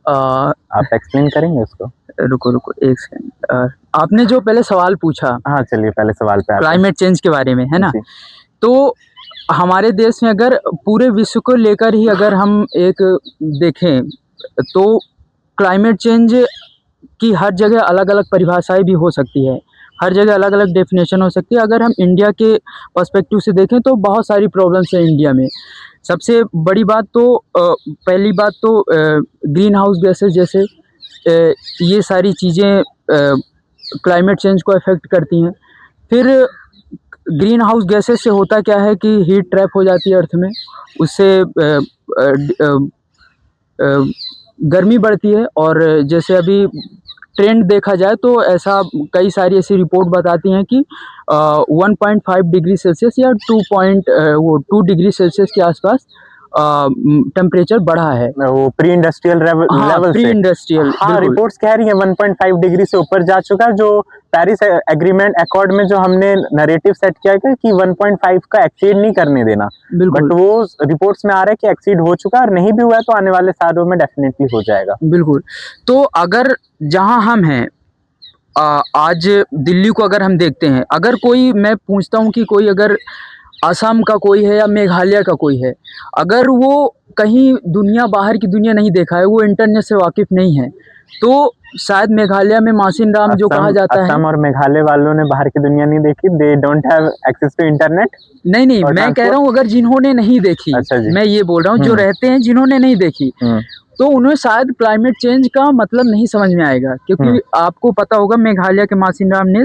आप एक्सप्लेन करेंगे उसको? रुको एक सेकंड। आपने जो पहले सवाल पूछा, हाँ चलिए पहले सवाल पे क्लाइमेट चेंज के बारे में, है ना? तो हमारे देश में अगर पूरे विश्व को लेकर ही अगर हम एक देखें तो क्लाइमेट चेंज की हर जगह अलग अलग परिभाषाएं भी हो सकती है, हर जगह अलग अलग डेफिनेशन हो सकती है। अगर हम इंडिया के पर्सपेक्टिव से देखें तो बहुत सारी प्रॉब्लम्स हैं इंडिया में। सबसे बड़ी बात तो पहली बात तो ग्रीन हाउस गैसेस जैसे ये सारी चीज़ें क्लाइमेट चेंज को अफेक्ट करती हैं। फिर ग्रीन हाउस गैसेस से होता क्या है कि हीट ट्रैप हो जाती है अर्थ में, उससे गर्मी बढ़ती है। और जैसे अभी ट्रेंड देखा जाए तो ऐसा कई सारी ऐसी रिपोर्ट बताती हैं कि 1.5 डिग्री सेल्सियस या 2 डिग्री सेल्सियस के आसपास टेम्परेचर बढ़ा है। वो pre industrial level pre industrial, हाँ, रिपोर्ट्स कह रही हैं 1.5 डिग्री से ऊपर जा चुका है। जो पेरिस एग्रीमेंट अकॉर्ड में जो हमने नैरेटिव सेट किया है कि 1.5 का एक्सीड नहीं करने देना, बट वो रिपोर्ट्स में आ रहा है कि एक्सीड हो चुका है और नहीं भी हुआ है तो आने वाले सालों में डेफिनेटली हो जाएगा। बिल्कुल। तो अगर जहां हम हैं आज दिल्ली को अगर हम देखते हैं, अगर कोई, मैं पूछता हूं कि कोई अगर असम का कोई है या मेघालय का कोई है, अगर वो कहीं दुनिया, बाहर की दुनिया नहीं देखा है, वो इंटरनेट से वाकिफ नहीं है, तो शायद मेघालय में मासिन राम जो कहा जाता है। असम और मेघालय वालों ने बाहर की दुनिया नहीं देखी, they don't have access to internet. नहीं, मैं कह रहा हूँ अगर जिन्होंने नहीं देखी, मैं ये बोल रहा हूँ जो रहते हैं जिन्होंने नहीं देखी, तो उन्हें शायद क्लाइमेट चेंज का मतलब नहीं समझ में आएगा। क्योंकि आपको पता होगा मेघालय के मासिन राम ने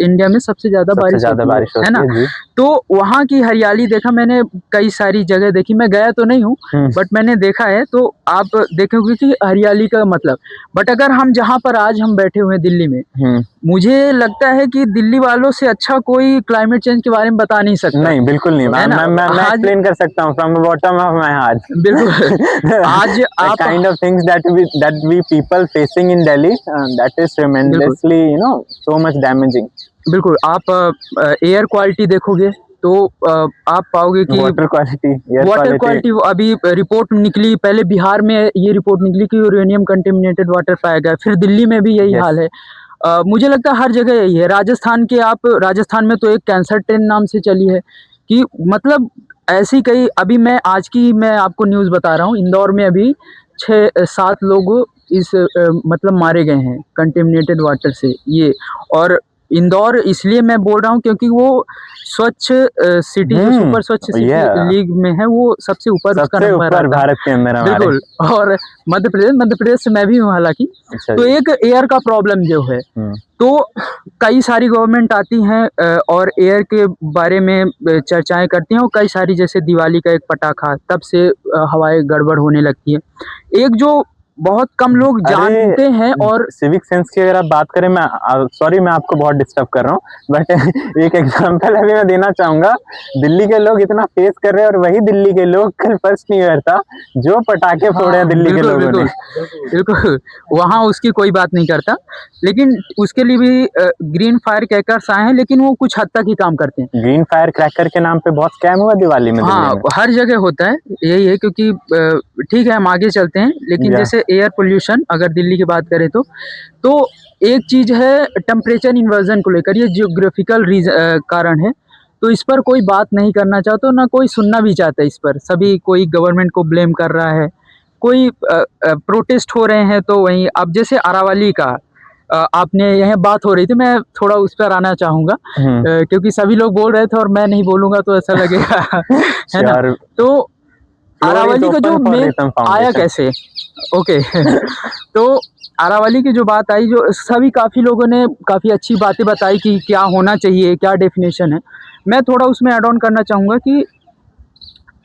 इंडिया में सबसे ज्यादा बारिश होती है ना, तो वहाँ की हरियाली देखा मैंने, कई सारी जगह देखी, मैं गया तो नहीं हूँ बट मैंने देखा है। तो आप देखोगे कि हरियाली का मतलब, बट अगर हम जहाँ पर आज हम बैठे हुए हैं दिल्ली में, मुझे लगता है कि दिल्ली वालों से अच्छा कोई क्लाइमेट चेंज के बारे में बता नहीं सकता। नहीं, बिल्कुल नहीं। मैं एक्सप्लेन कर सकता हूँ from bottom of my heart. बिल्कुल। आज आप kind of things that we people facing in Delhi, that is tremendously, so much damaging. बिल्कुल। आप एयर क्वालिटी देखोगे तो आप पाओगे कि वाटर क्वालिटी अभी रिपोर्ट निकली, पहले बिहार में ये रिपोर्ट निकली कि यूरेनियम कंटेमिनेटेड वाटर पाया गया, फिर दिल्ली में भी यही हाल है। मुझे लगता है हर जगह यही है। राजस्थान में तो एक कैंसर ट्रेन नाम से चली है कि मतलब ऐसी कई, अभी मैं आपको न्यूज़ बता रहा हूँ, इंदौर में अभी 6-7 लोग इस मतलब मारे गए हैं कंटेमिनेटेड वाटर से। ये, और इंदौर इसलिए मैं बोल रहा हूँ क्योंकि वो स्वच्छ सिटी, जो सुपर स्वच्छ सिटी लीग में है, वो सबसे ऊपर उसका नंबर आता है भारत के अंदर। बिल्कुल। और मध्य प्रदेश से मैं भी हूँ हालांकि। तो एक एयर का प्रॉब्लम जो है, तो कई सारी गवर्नमेंट आती हैं और एयर के बारे में चर्चाएं करती हैं, और कई सारी, जैसे दिवाली का एक पटाखा, तब से हवाएं गड़बड़ होने लगती है। एक जो बहुत कम लोग जानते हैं, और सिविक सेंस की अगर आप बात करें, मैं सॉरी मैं आपको बहुत डिस्टर्ब कर रहा हूँ, बट एक एग्जांपल अभी मैं देना चाहूंगा। दिल्ली के लोग इतना फेस कर रहे हैं, और वही दिल्ली के लोग कल फर्स्ट न्यू ईयर था जो पटाखे फोड़े हैं दिल्ली के लोगों ने। बिल्कुल, वहाँ उसकी कोई बात नहीं करता, लेकिन उसके लिए भी ग्रीन फायर क्रैकर्स आए हैं, लेकिन वो कुछ हद तक ही काम करते हैं। ग्रीन फायर क्रैकर के नाम पे बहुत स्कैम हुआ दिवाली में। हाँ, हर जगह होता है, यही है। क्योंकि ठीक है, हम आगे चलते हैं, लेकिन जैसे एयर पोल्यूशन अगर दिल्ली की बात करें तो एक चीज़ है टेम्परेचर इन्वर्जन को लेकर, ये जियोग्राफिकल कारण है। तो इस पर कोई बात नहीं करना चाहता, ना कोई सुनना भी चाहता है इस पर। सभी कोई गवर्नमेंट को ब्लेम कर रहा है, कोई प्रोटेस्ट हो रहे हैं। तो वहीं अब जैसे अरावली का आपने यह बात हो रही थी, मैं थोड़ा उस पर आना चाहूँगा क्योंकि सभी लोग बोल रहे थे और मैं नहीं बोलूँगा तो ऐसा लगेगा है ना। Sure. तो Floor is अरावली का जो open for मेन Rhythm आया Foundation. कैसे, ओके तो अरावली की जो बात आई, जो सभी काफ़ी लोगों ने काफ़ी अच्छी बातें बताई कि क्या होना चाहिए, क्या डेफिनेशन है। मैं थोड़ा उसमें ऐड ऑन करना चाहूँगा कि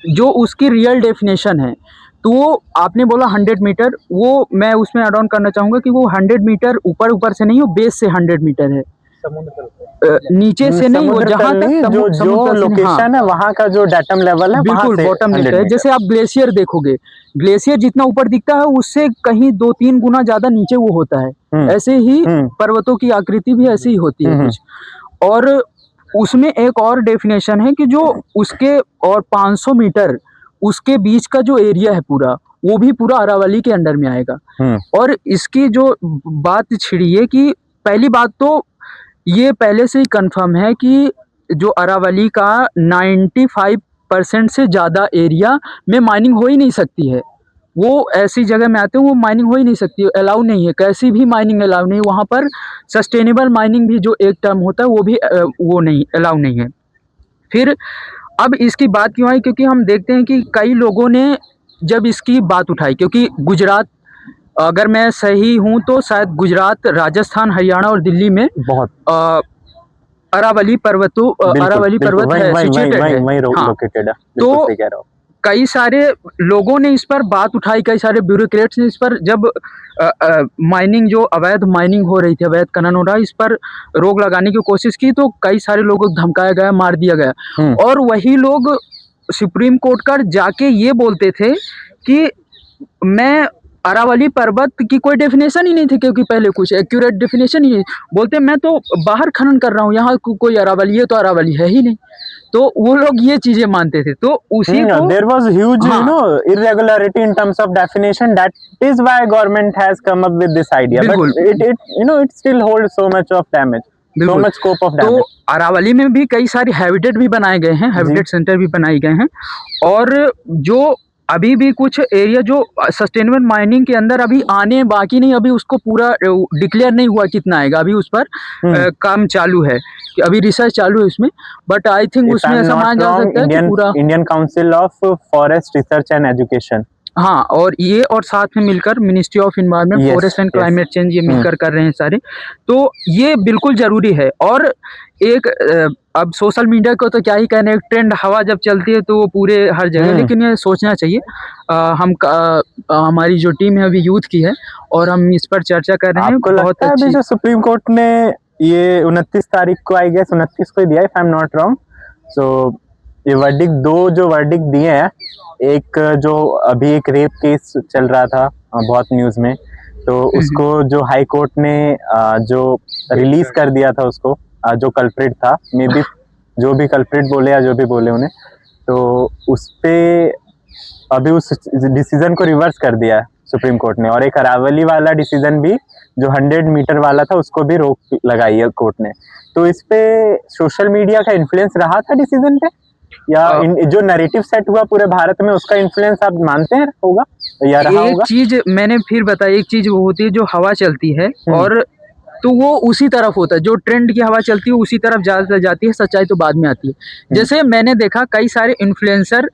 जो उसकी रियल डेफिनेशन है, तो वो आपने बोला 100 मीटर, वो मैं उसमें ऐड ऑन करना चाहूँगा कि वो 100 मीटर ऊपर से नहीं, वो बेस से 100 मीटर है। नीचे से नहीं, वो समुद्र जहाँ तल तक नहीं, जो समुद्र से नहीं, हाँ। लोकेशन है वहाँ का जो डाटम लेवल है वहाँ बिल्कुल से बॉटम 100 लिस्ट है। मीटर। जैसे आप ग्लेशियर देखोगे, ग्लेशियर जितना ऊपर दिखता है उससे कहीं 2-3 गुना ज्यादा नीचे वो होता है। ऐसे ही पर्वतों की आकृति भी ऐसी ही होती है कुछ। और उसमें एक और डेफिनेशन है कि जो उसके और 500 मीटर उसके बीच का जो एरिया है पूरा, वो भी पूरा अरावली के अंडर में आएगा। और इसकी जो बात छिड़ी है कि पहली बात तो ये पहले से ही कंफर्म है कि जो अरावली का 95% से ज़्यादा एरिया में माइनिंग हो ही नहीं सकती है। वो ऐसी जगह में आते हैं वो माइनिंग हो ही नहीं सकती, अलाउ नहीं है, कैसी भी माइनिंग अलाउ नहीं है वहाँ पर। सस्टेनेबल माइनिंग भी जो एक टर्म होता है वो भी वो नहीं, अलाउ नहीं है। फिर अब इसकी बात क्यों आई, क्योंकि हम देखते हैं कि कई लोगों ने जब इसकी बात उठाई, क्योंकि गुजरात, अगर मैं सही हूँ तो शायद गुजरात, राजस्थान, हरियाणा और दिल्ली में बहुत अरावली अरावली पर्वत है, सिचुएटेड है। हाँ, लोकेटेड है, तो बिल्कुल सही कह रहे हो। कई सारे लोगों ने इस पर बात उठाई, कई सारे ब्यूरोक्रेट्स ने इस पर, जब माइनिंग जो अवैध माइनिंग हो रही थी, अवैध खनन हो रहा है, इस पर रोक लगाने की कोशिश की, तो कई सारे लोगों को धमकाया गया, मार दिया गया। और वही लोग सुप्रीम कोर्ट का जाके ये बोलते थे कि मैं अरावली पर्वत की कोई डेफिनेशन ही नहीं थी, क्योंकि पहले कुछ एक्यूरेट डेफिनेशन ही बोलते, मैं तो बाहर खनन कर रहा हूँ, यहाँ कोई अरावली है तो अरावली है ही नहीं। तो वो लोग ये चीजें मानते थे, तो उसी को there was huge irregularity in terms of definition. That is why government has come up with this idea. But it still holds so much of damage, so much scope of damage. तो अरावली में भी कई सारे habitat भी बनाए गए हैं, habitat centre भी बनाए गए हैं। और जो अभी भी कुछ एरिया जो सस्टेनेबल माइनिंग के अंदर अभी आने बाकी नहीं, अभी उसको पूरा डिक्लेयर नहीं हुआ कितना आएगा, अभी उस पर काम चालू है, कि अभी रिसर्च चालू है इसमें। बट आई थिंक उसमें ऐसा माना जा सकता है कि पूरा Indian council of forest research and education, हाँ, और ये और साथ में मिलकर ministry of environment, forest and climate change, ये मिलकर कर रहे हैं सारे। तो ये बिल्कुल जरूरी है। और एक अब सोशल मीडिया को तो क्या ही कहने, एक ट्रेंड हवा जब चलती है तो वो पूरे हर जगह, लेकिन ये सोचना चाहिए। हमारी जो टीम है अभी यूथ की है और हम इस पर चर्चा कर रहे हैं। आपको लगता है अभी जो सुप्रीम कोर्ट ने ये 29 तारीख को, आई गेस 29 को ही दिया, if I am not wrong, so ये वर्डिक्ट, दो जो वर्डिक्ट दिए हैं, एक जो अभी एक रेप केस चल रहा था बहुत न्यूज में, तो उसको जो हाई कोर्ट ने जो रिलीज कर दिया था उसको, जो कल्प्रिट था, मे बी जो भी कल्प्रिट बोले या जो भी बोले उन्हें, तो उस पे अभी उस डिसीजन को रिवर्स कर दिया है सुप्रीम कोर्ट ने। और एक अरावली वाला डिसीजन भी जो 100 मीटर वाला था उसको भी रोक लगाई है कोर्ट ने। तो इस पे सोशल मीडिया का इन्फ्लुएंस रहा था डिसीजन पे, या जो नैरेटिव सेट हुआ पूरे भारत में उसका इन्फ्लुएंस आप मानते हैं होगा या रहा होगा? एक चीज मैंने फिर बताई, एक चीज वो होती है जो हवा चलती है, और तो वो उसी तरफ होता है, जो ट्रेंड की हवा चलती है उसी तरफ ज्यादा जाती है, सच्चाई तो बाद में आती है। जैसे मैंने देखा कई सारे इन्फ्लुएंसर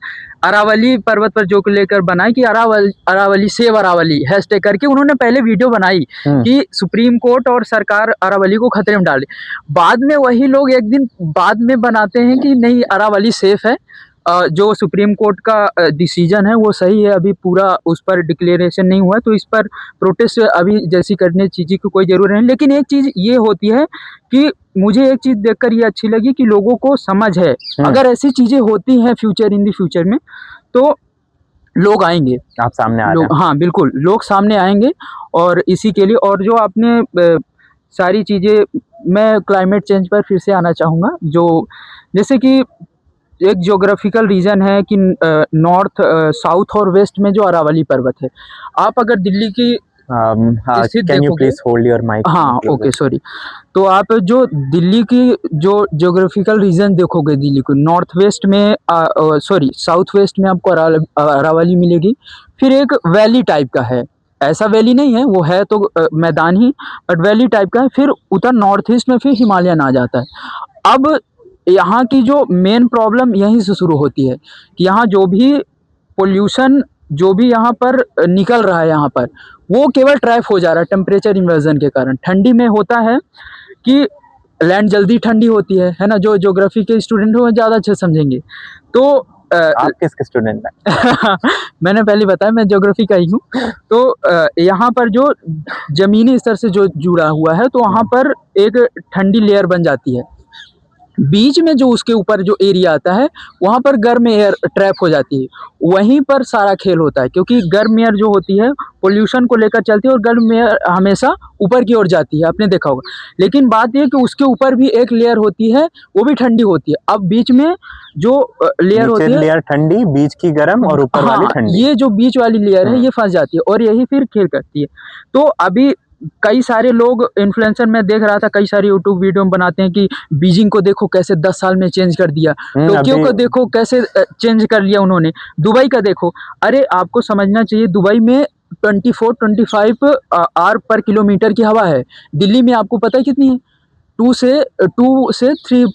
अरावली पर्वत पर जो लेकर बनाए कि अरावली सेव अरावली हैशटैग करके उन्होंने पहले वीडियो बनाई कि सुप्रीम कोर्ट और सरकार अरावली को खतरे में डाले। बाद में वही लोग एक दिन बाद में बनाते हैं कि नहीं, अरावली सेफ है, जो सुप्रीम कोर्ट का डिसीजन है वो सही है, अभी पूरा उस पर डिक्लेरेशन नहीं हुआ, तो इस पर प्रोटेस्ट अभी जैसी करने चीज़ की कोई ज़रूरत नहीं। लेकिन एक चीज़ ये होती है कि मुझे एक चीज़ देखकर ये अच्छी लगी कि लोगों को समझ है, अगर ऐसी चीज़ें होती हैं इन द फ्यूचर में, तो लोग आएंगे, आप सामने आ रहे हैं। हाँ बिल्कुल, लोग सामने आएंगे। और इसी के लिए, और जो आपने सारी चीज़ें, मैं क्लाइमेट चेंज पर फिर से आना चाहूँगा, जो जैसे कि एक ज्योग्राफिकल रीजन है कि नॉर्थ, साउथ और वेस्ट में जो अरावली पर्वत है, आप अगर दिल्ली की can you please hold your mic? हाँ ओके सॉरी। तो आप जो दिल्ली की जो ज्योग्राफिकल रीजन देखोगे, दिल्ली को नॉर्थ वेस्ट में, साउथ वेस्ट में आपको अरावली मिलेगी। फिर एक वैली टाइप का है, ऐसा वैली नहीं है, वो है तो मैदान ही, बट वैली टाइप का है। फिर उधर नॉर्थ ईस्ट में फिर हिमालयन आ जाता है। अब यहाँ की जो मेन प्रॉब्लम यहीं से शुरू होती है कि यहाँ जो भी पोल्यूशन जो भी यहाँ पर निकल रहा है यहाँ पर, वो केवल ट्रैप हो जा रहा है टेम्परेचर इन्वर्जन के कारण। ठंडी में होता है कि लैंड जल्दी ठंडी होती है ना, जो ज्योग्राफी के स्टूडेंट हो ज़्यादा अच्छे समझेंगे। तो आप किसके स्टूडेंट हैं? मैंने पहले बताया मैं ज्योग्राफी का ही हूँ। तो यहाँ पर जो जमीनी स्तर से जो जुड़ा हुआ है, तो वहाँ पर एक ठंडी लेयर बन जाती है। बीच में जो उसके ऊपर जो एरिया आता है, वहाँ पर गर्म एयर ट्रैप हो जाती है। वहीं पर सारा खेल होता है, क्योंकि गर्म एयर जो होती है पोल्यूशन को लेकर चलती है, और गर्म एयर हमेशा ऊपर की ओर जाती है, आपने देखा होगा। लेकिन बात यह कि उसके ऊपर भी एक लेयर होती है, वो भी ठंडी होती है। अब बीच में जो लेयर होती है, लेयर ठंडी, बीच की गर्म और ऊपर वाली ठंडी, ये जो बीच वाली लेयर है ये फंस जाती है और यही फिर खेल करती है। तो अभी कई सारे लोग इन्फ्लुएंसर में देख रहा था, कई सारे यूट्यूब वीडियो में बनाते हैं कि बीजिंग को देखो कैसे 10 साल में चेंज कर दिया, टोक्यो को देखो कैसे चेंज कर लिया उन्होंने, दुबई का देखो। अरे आपको समझना चाहिए, दुबई में 24-25 आर पर किलोमीटर की हवा है। दिल्ली में आपको पता है कितनी है? 2 से 3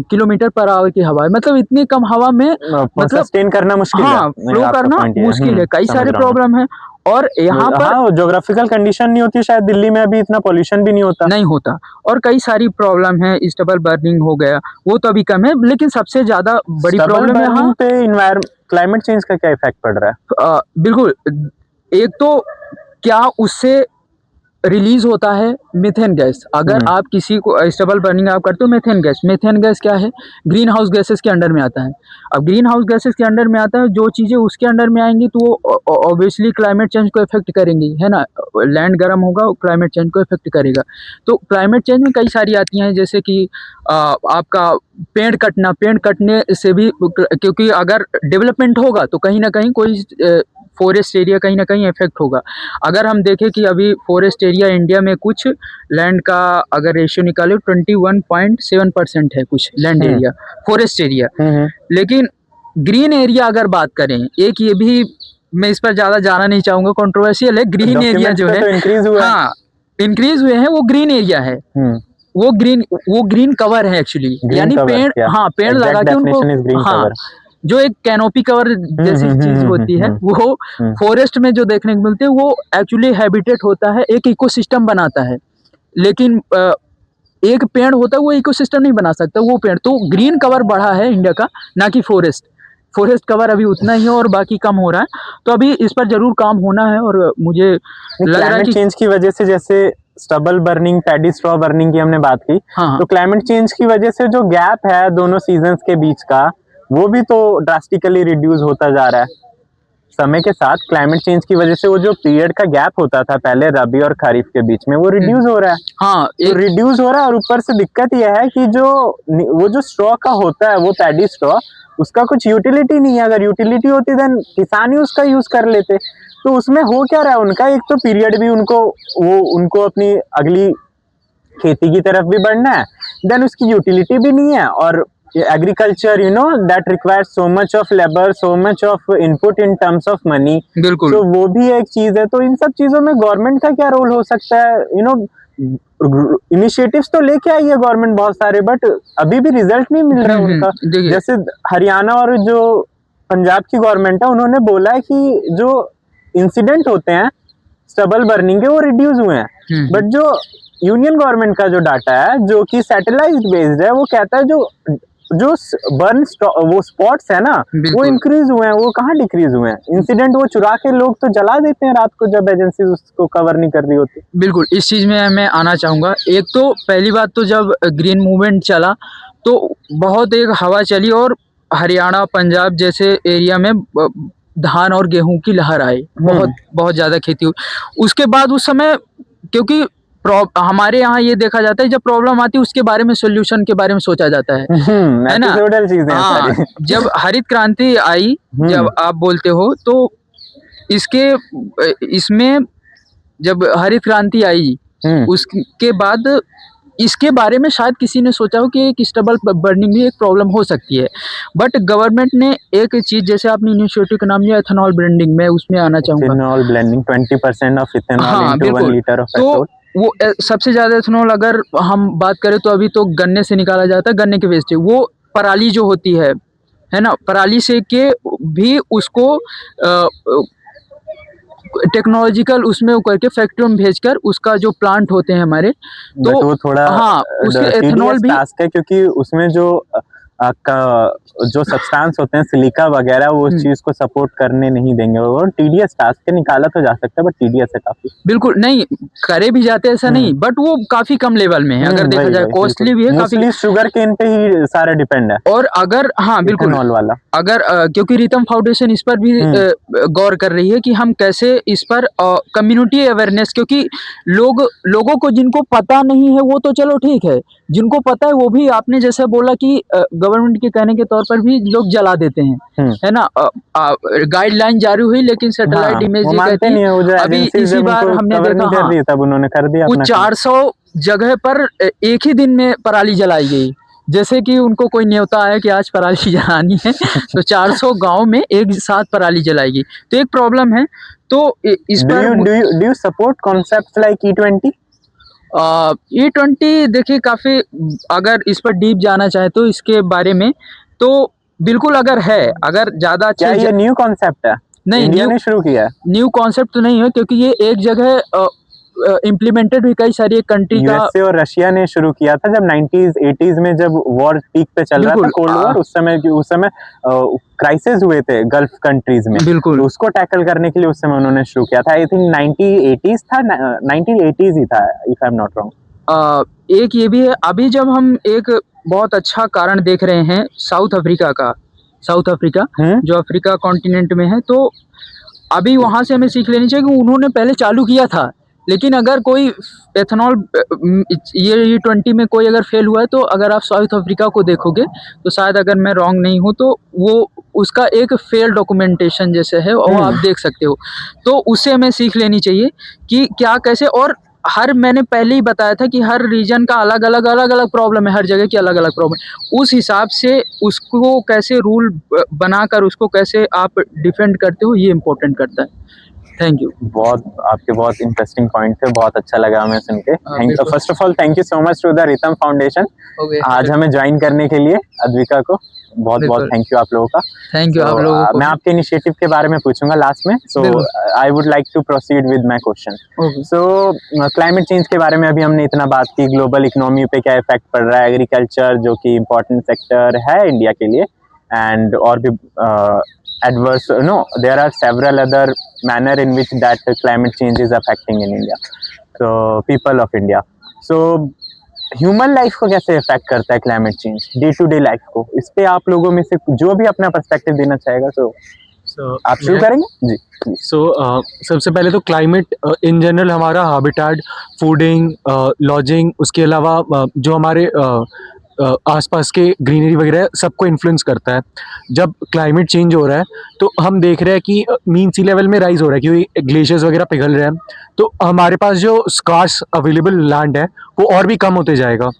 किलोमीटर पर आवर की हवा है। मतलब इतनी कम हवा में मतलब सस्टेन करना मुश्किल है, फ्लो करना मुश्किल है, कई सारे प्रॉब्लम है। और यहाँ पर ज्योग्राफिकल कंडीशन नहीं होती, शायद दिल्ली में अभी इतना पॉल्यूशन भी नहीं होता। और कई सारी प्रॉब्लम है, स्टबल बर्निंग हो गया, वो तो अभी कम है, लेकिन सबसे ज्यादा बड़ी प्रॉब्लम है यहाँ पे क्लाइमेट चेंज का क्या इफेक्ट पड़ रहा है? बिल्कुल, एक तो क्या उससे रिलीज होता है मीथेन गैस। अगर आप किसी को स्टबल बर्निंग आप करते हो, मीथेन गैस क्या है? ग्रीन हाउस गैसेस के अंडर में आता है। अब ग्रीन हाउस गैसेस के अंडर में आता है, जो चीज़ें उसके अंडर में आएंगी तो वो ऑब्वियसली क्लाइमेट चेंज को इफेक्ट करेंगी, है ना। लैंड गर्म होगा, क्लाइमेट चेंज को इफेक्ट करेगा। तो क्लाइमेट चेंज में कई सारी आती हैं, जैसे कि आपका पेड़ कटने से भी, क्योंकि अगर डेवलपमेंट होगा तो कहीं ना कहीं कोई फॉरेस्ट एरिया कहीं ना कहीं इफेक्ट होगा। अगर हम देखें कि अभी फॉरेस्ट एरिया इंडिया में कुछ लैंड का अगर रेशियो निकाले 21.7% है कुछ लैंड एरिया, फॉरेस्ट एरिया। लेकिन ग्रीन एरिया अगर बात करें, एक ये भी मैं इस पर ज़्यादा जाना नहीं चाहूँगा, कंट्रोवर्शियल है। ग्रीन एरिया जो है इंक्रीज हुए हैं, वो ग्रीन एरिया है, वो ग्रीन कवर है एक्चुअली, यानी पेड़ लगा के उनको, जो एक कैनोपी कवर जैसी चीज होती है, वो फॉरेस्ट में जो देखने को मिलती है, वो एक्चुअली हैबिटेट होता है, एक इकोसिस्टम बनाता है। लेकिन एक पेड़ होता है, वो इकोसिस्टम नहीं बना सकता, वो पेड़ तो ग्रीन कवर बढ़ा है इंडिया का, ना कि फॉरेस्ट कवर अभी उतना ही है और बाकी कम हो रहा है। तो अभी इस पर जरूर काम होना है, और मुझे लग रहा है कि चेंज की वजह से, जैसे stubble burning, paddy straw burning की हमने बात की, तो क्लाइमेट चेंज की वजह से जो गैप है दोनों सीजन्स के बीच का, वो भी तो ड्रास्टिकली रिड्यूस होता जा रहा है समय के साथ। क्लाइमेट चेंज की वजह से वो जो पीरियड का गैप होता था पहले रबी और खरीफ के बीच में, वो रिड्यूस हो रहा है। रिड्यूस हो रहा है, और ऊपर से दिक्कत यह है कि वो जो स्ट्रॉ का होता है, वो पैडी स्ट्रॉ, उसका कुछ यूटिलिटी नहीं है। अगर यूटिलिटी होती देन किसान ही उसका यूज कर लेते। तो उसमें हो क्या रहा है उनका, एक तो पीरियड भी उनको अपनी अगली खेती की तरफ भी बढ़ना है, देन उसकी यूटिलिटी भी नहीं है। और agriculture that requires so much of labor, so much of input in terms of money, बिल्कुल। तो वो भी एक चीज है। तो इन सब चीजों में गवर्नमेंट का क्या रोल हो सकता है? इनिशिएटिव्स तो लेके आई है गवर्नमेंट बहुत सारे, बट अभी भी रिजल्ट नहीं मिल रहा है उनका। जैसे हरियाणा और जो पंजाब की गवर्नमेंट है, उन्होंने बोला है कि जो इंसिडेंट होते हैं स्टबल बर्निंग के, वो रिड्यूस हुए हैं। बट जो यूनियन गवर्नमेंट का जो डाटा है, जो कि सैटेलाइट बेस्ड है, वो कहता है जो बर्न वो स्पॉट्स है ना, वो इंक्रीज हुए हैं, वो कहाँ डिक्रीज हुए हैं। इंसिडेंट वो चुरा के लोग तो जला देते हैं रात को, जब एजेंसी उसको कवर नहीं कर रही होती। बिल्कुल, इस चीज में मैं आना चाहूंगा। एक तो पहली बात तो जब ग्रीन मूवमेंट चला तो बहुत एक हवा चली, और हरियाणा पंजाब जैसे एरिया में धान और गेहूं की लहर आई, बहुत ज्यादा खेती हुई। उसके बाद उस समय, क्योंकि हमारे यहाँ ये देखा जाता है, जब प्रॉब्लम आती है उसके बारे में, सोल्यूशन के बारे में सोचा जाता है ना। जब हरित क्रांति आई, जब आप बोलते हो, तो इसमें जब हरित क्रांति आई, उसके बाद इसके बारे में शायद किसी ने सोचा हो कि एक स्टबल बर्निंग भी एक प्रॉब्लम हो सकती है, बट गवर्नमेंट ने एक चीज़, जैसे आपने इनिशिएटिव का नाम लिया एथेनॉल ब्लेंडिंग, मैं उसमें आना चाहूँगा। इथेनॉल ब्लेंडिंग 20% ऑफ इथेनॉल हाँ, इनटू 1 बिल्कुल। लीटर ऑफ तो पेट्रोल। वो सबसे ज़्यादा एथेनॉल अगर हम बात करें तो अभी तो गन्ने से निकाला जाता है, गन्ने के वेस्ट से। वो पराली जो होती है ना, पराली से के भी उसको टेक्नोलॉजिकल उसमें वो करके फैक्ट्रियों में भेजकर उसका जो प्लांट होते हैं हमारे, बट तो वो थोड़ा हाँ, उसके एथेनॉल tedious भी टास्क है, क्योंकि उसमें जो सब्सटेंस होते हैं सिलिका वगैरह, वो उस चीज को सपोर्ट करने नहीं देंगे। वो टीडियस टास्क है, निकाला तो जा सकता है बट टीडियस है काफी। बिल्कुल नहीं करे भी जाते ऐसा नहीं, बट वो काफी कम लेवल में है अगर देखा जाए, कॉस्टली भी है काफी। मोस्टली शुगर केन पे ही सारा डिपेंड है, और अगर हाँ बिल्कुल इथेनॉल वाला। अगर क्योंकि रितम फाउंडेशन इस पर भी गौर कर रही है कि हम कैसे इस पर कम्युनिटी अवेयरनेस, क्योंकि लोगों को जिनको पता नहीं है वो तो चलो ठीक है, जिनको पता है वो भी, आपने जैसे बोला कि गवर्नमेंट के कहने के तौर पर भी लोग जला देते हैं, है ना। गाइडलाइन जारी हुई लेकिन सैटेलाइट इमेज ये कहती है, अभी इसी बार हमने देखा हाँ, तब उन्होंने कर दिया कुछ 400 जगह पर एक ही दिन में पराली जलाई गई, जैसे कि उनको कोई न्योता है कि आज पराली जलानी है तो 400 गांव में एक साथ पराली जलाएगी, तो एक प्रॉब्लम है। तो इस पर do you support concepts like E20? E20 देखिए काफी, अगर इस पर डीप जाना चाहे तो इसके बारे में तो बिल्कुल, अगर ज्यादा क्या ये न्यू कॉन्सेप्ट है? नहीं, इंडिया ने शुरू किया है। न्यू कॉन्सेप्ट तो नहीं है, क्योंकि ये एक जगह इम्प्लीमेंटेड हुई कई सारी कंट्री का। यूएसए और रशिया ने शुरू किया था जब 90s 80s में, जब वॉर पीक पे चल रहा था, कोल्ड वॉर, उस समय क्राइसिस हुए थे गल्फ कंट्रीज में, बिल्कुल, तो उसको टैकल करने के लिए उस समय उन्होंने शुरू किया था। आई थिंक 1980s था, 1980s ही था if I am not wrong. एक ये भी है, अभी जब हम एक बहुत अच्छा कारण देख रहे हैं साउथ अफ्रीका जो अफ्रीका कॉन्टिनेंट में है, तो अभी वहाँ से हमें सीख लेनी चाहिए कि उन्होंने पहले चालू किया था, लेकिन अगर कोई एथेनॉल ये E20 में कोई अगर फेल हुआ है, तो अगर आप साउथ अफ्रीका को देखोगे तो शायद, अगर मैं रॉन्ग नहीं हूँ, तो वो उसका एक फेल डॉक्यूमेंटेशन जैसे है वो आप देख सकते हो, तो उससे हमें सीख लेनी चाहिए कि क्या कैसे। और मैंने पहले ही बताया था कि हर रीजन का अलग अलग प्रॉब्लम है, हर जगह की अलग अलग प्रॉब्लम, उस हिसाब से उसको कैसे रूल बनाकर उसको कैसे आप डिफेंड करते हो, ये इम्पोर्टेंट करता है। Thank you. बहुत इंटरेस्टिंग पॉइंट थे, बहुत अच्छा लगा हमें सुन के। First of all thank you so much to the Ritam foundation, आज हमें ज्वाइन करने के लिए, अद्विका को बहुत थैंक यू आप लोगों का। थैंक यू आप लोगों को। मैं आपके इनिशिएटिव के बारे में पूछूंगा लास्ट में, so I would like to proceed with my question. So climate change के बारे में अभी हमने इतना बात की, ग्लोबल इकोनॉमी पे क्या इफेक्ट पड़ रहा है, एग्रीकल्चर जो कि इम्पोर्टेंट सेक्टर है इंडिया के लिए, एंड और भी adverse, there are several other manner in which that climate change is affecting in India, so people of India, so human life को कैसे इफेक्ट करता है climate change, day to day life को, इस पे आप लोगों में से जो भी अपना पर्सपेक्टिव देना चाहेगा, आप शुरू करेंगे जी। सबसे पहले तो क्लाइमेट इन जनरल हमारा हैबिटेट, फूडिंग, लॉजिंग, उसके अलावा जो हमारे आसपास के ग्रीनरी वगैरह सबको इन्फ्लुएंस करता है। जब क्लाइमेट चेंज हो रहा है तो हम देख रहे हैं कि मीन सी लेवल में राइज हो रहा है, क्योंकि ग्लेशियर्स वगैरह पिघल रहे हैं, तो हमारे पास जो स्कार्स अवेलेबल लैंड है वो और भी कम होते जाएगा।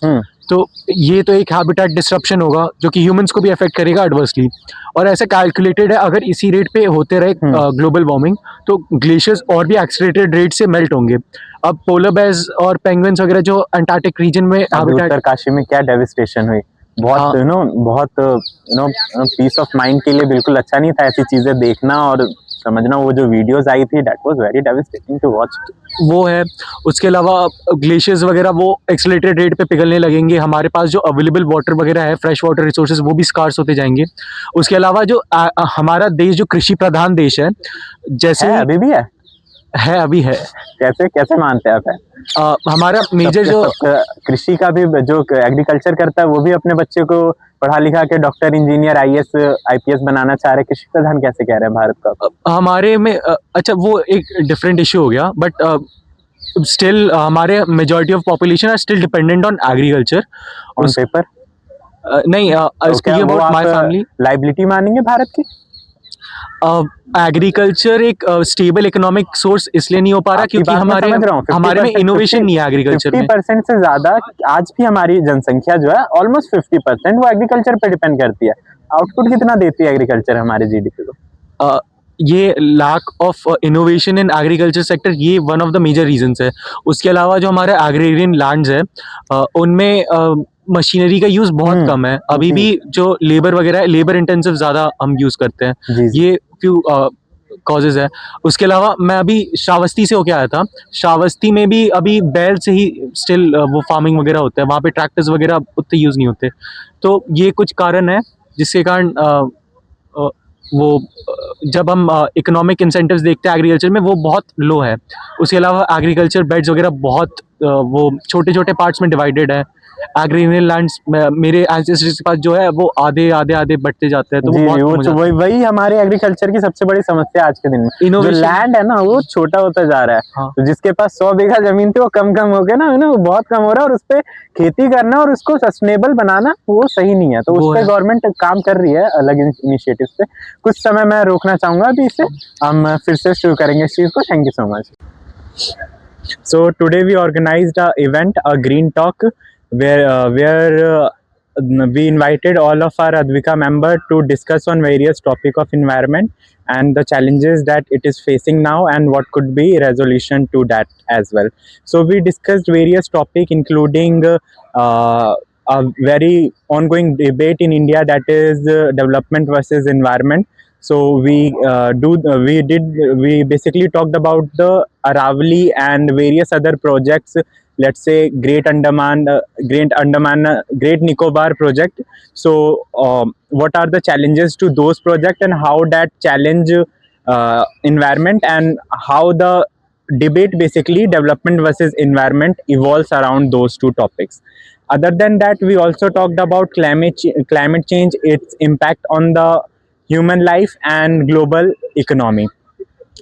तो ये तो एक हैबिटेट डिस्ट्रप्शन होगा जो कि ह्यूमंस को भी अफेक्ट करेगा एडवर्सली, और ऐसा कैलकुलेटेड है अगर इसी रेट पे होते रहे ग्लोबल वार्मिंग तो ग्लेशियर्स और भी एक्सीलरेटेड रेट से मेल्ट होंगे। अब पोलर बेयर्स और पेंगुइन्स वगैरह जो अंटार्कटिक रीजन में उत्तरकाशी में क्या डेविस्टेशन हुई, बहुत पीस ऑफ माइंड के लिए बिल्कुल अच्छा नहीं था ऐसी चीजें देखना और समझना। वो जो वीडियोस आई थी that was very devastating to watch. वो है, उसके अलावा ग्लेशियर्स वगैरह वो एक्सीलरेटेड रेट पे पिघलने लगेंगे, हमारे पास जो अवेलेबल वाटर वगैरह है, फ्रेश वाटर रिसोर्सेज, वो भी स्कार्स होते जाएंगे। उसके अलावा जो हमारा देश जो कृषि प्रधान देश है, जैसे अभी भी है, अभी है, कैसे मानते हैं आप? हमारा मेजर जो कृषि का भी, जो एग्रीकल्चर करता है वो भी अपने बच्चे को पढ़ा लिखा के डॉक्टर, इंजीनियर, IAS IPS बनाना चाह रहे, कृषि प्रधान कैसे कह रहे हैं भारत का? हमारे में अच्छा वो एक डिफरेंट इश्यू हो गया, बट स्टिल हमारे majority of population are still dependent on agriculture on paper. नहीं, speaking about my family, liability मानेंगे भारत की? एग्रीकल्चर एक स्टेबल इकोनॉमिक सोर्स इसलिए नहीं हो पा रहा आपकी क्योंकि बात मैं हमारे समझ रहा हूँ, हमारे में 50% इनोवेशन नहीं है एग्रीकल्चर में। 50% से ज्यादा आज भी हमारी जनसंख्या जो है ऑलमोस्ट 50% वो एग्रीकल्चर पे डिपेंड करती है। आउटपुट कितना देती है एग्रीकल्चर हमारे जीडीपी को? ये lack of innovation in agriculture sector, ये one of the major reasons है। उसके अलावा जो हमारे एग्रेरियन लैंड्स है उनमें मशीनरी का यूज़ बहुत कम है। अभी जी। भी जो लेबर वगैरह है, लेबर इंटेंसिव ज़्यादा हम यूज़ करते हैं। जी, जी। ये फ्यू कॉजेज़ है। उसके अलावा मैं अभी श्रावस्ती से होके आया था। श्रावस्ती में भी अभी बैल से ही स्टिल वो फार्मिंग वगैरह होता है। वहाँ पे ट्रैक्टर्स वगैरह उतने यूज़ नहीं होते। तो ये कुछ कारण है जिसके कारण वो जब हम इकोनॉमिक इंसेंटिव्स देखते हैं एग्रीकल्चर में, वो बहुत लो है। उसके अलावा एग्रीकल्चर बेड्स वगैरह बहुत वो छोटे-छोटे पार्ट्स में डिवाइडेड है। एग्रीरियन लैंड्स मेरे एंसेस्टर्स के पास जो है वो आधे बढ़ते जाते हैं, तो वो जी, बहुत जी, कम हो वो जाता है। वही वही हमारे एग्रीकल्चर की सबसे बड़ी समस्या आज के दिन में। जो Innovation- लैंड है ना वो छोटा होता जा रहा है। हाँ। तो जिसके पास 100 बीघा जमीन थी वो कम हो गया ना, वो बहुत कम हो रहा है, और उस पे खेती करना और उसको सस्टेनेबल बनाना वो सही नहीं है। तो वो उस पे है। गवर्नमेंट काम कर रही है अलग इनिशिएटिव पे। कुछ समय मैं रोकना चाहूंगा अभी इसे, हम फिर से शुरू करेंगे इस चीज को। Thank you so much. So today we organized a event, a green talk, where we invited all of our Advika member to discuss on various topic of environment and the challenges that it is facing now and what could be resolution to that as well. So we discussed various topic including a very ongoing debate in India, that is development versus environment. So we basically talked about the Aravali and various other projects. Let's say Great Andaman, Great Nicobar project. So what are the challenges to those projects and how that challenge environment, and how the debate basically development versus environment evolves around those two topics. Other than that, we also talked about climate change, its impact on the human life and global economy.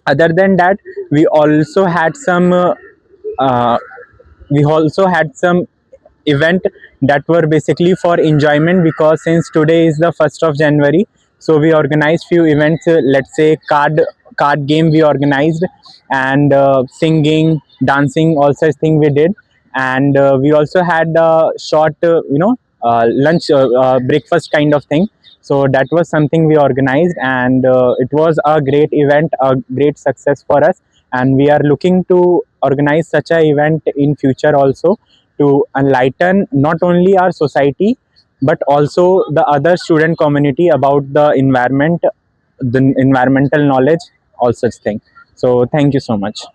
Other than that, we also had some event that were basically for enjoyment, because since today is the 1st of January, so we organized few events. Let's say card game we organized, and singing, dancing, all such thing we did. And we also had a short lunch, breakfast kind of thing. So that was something we organized, and it was a great event, a great success for us, and we are looking to organize such a event in future also, to enlighten not only our society but also the other student community about the environment, the environmental knowledge, all such thing. So thank you so much.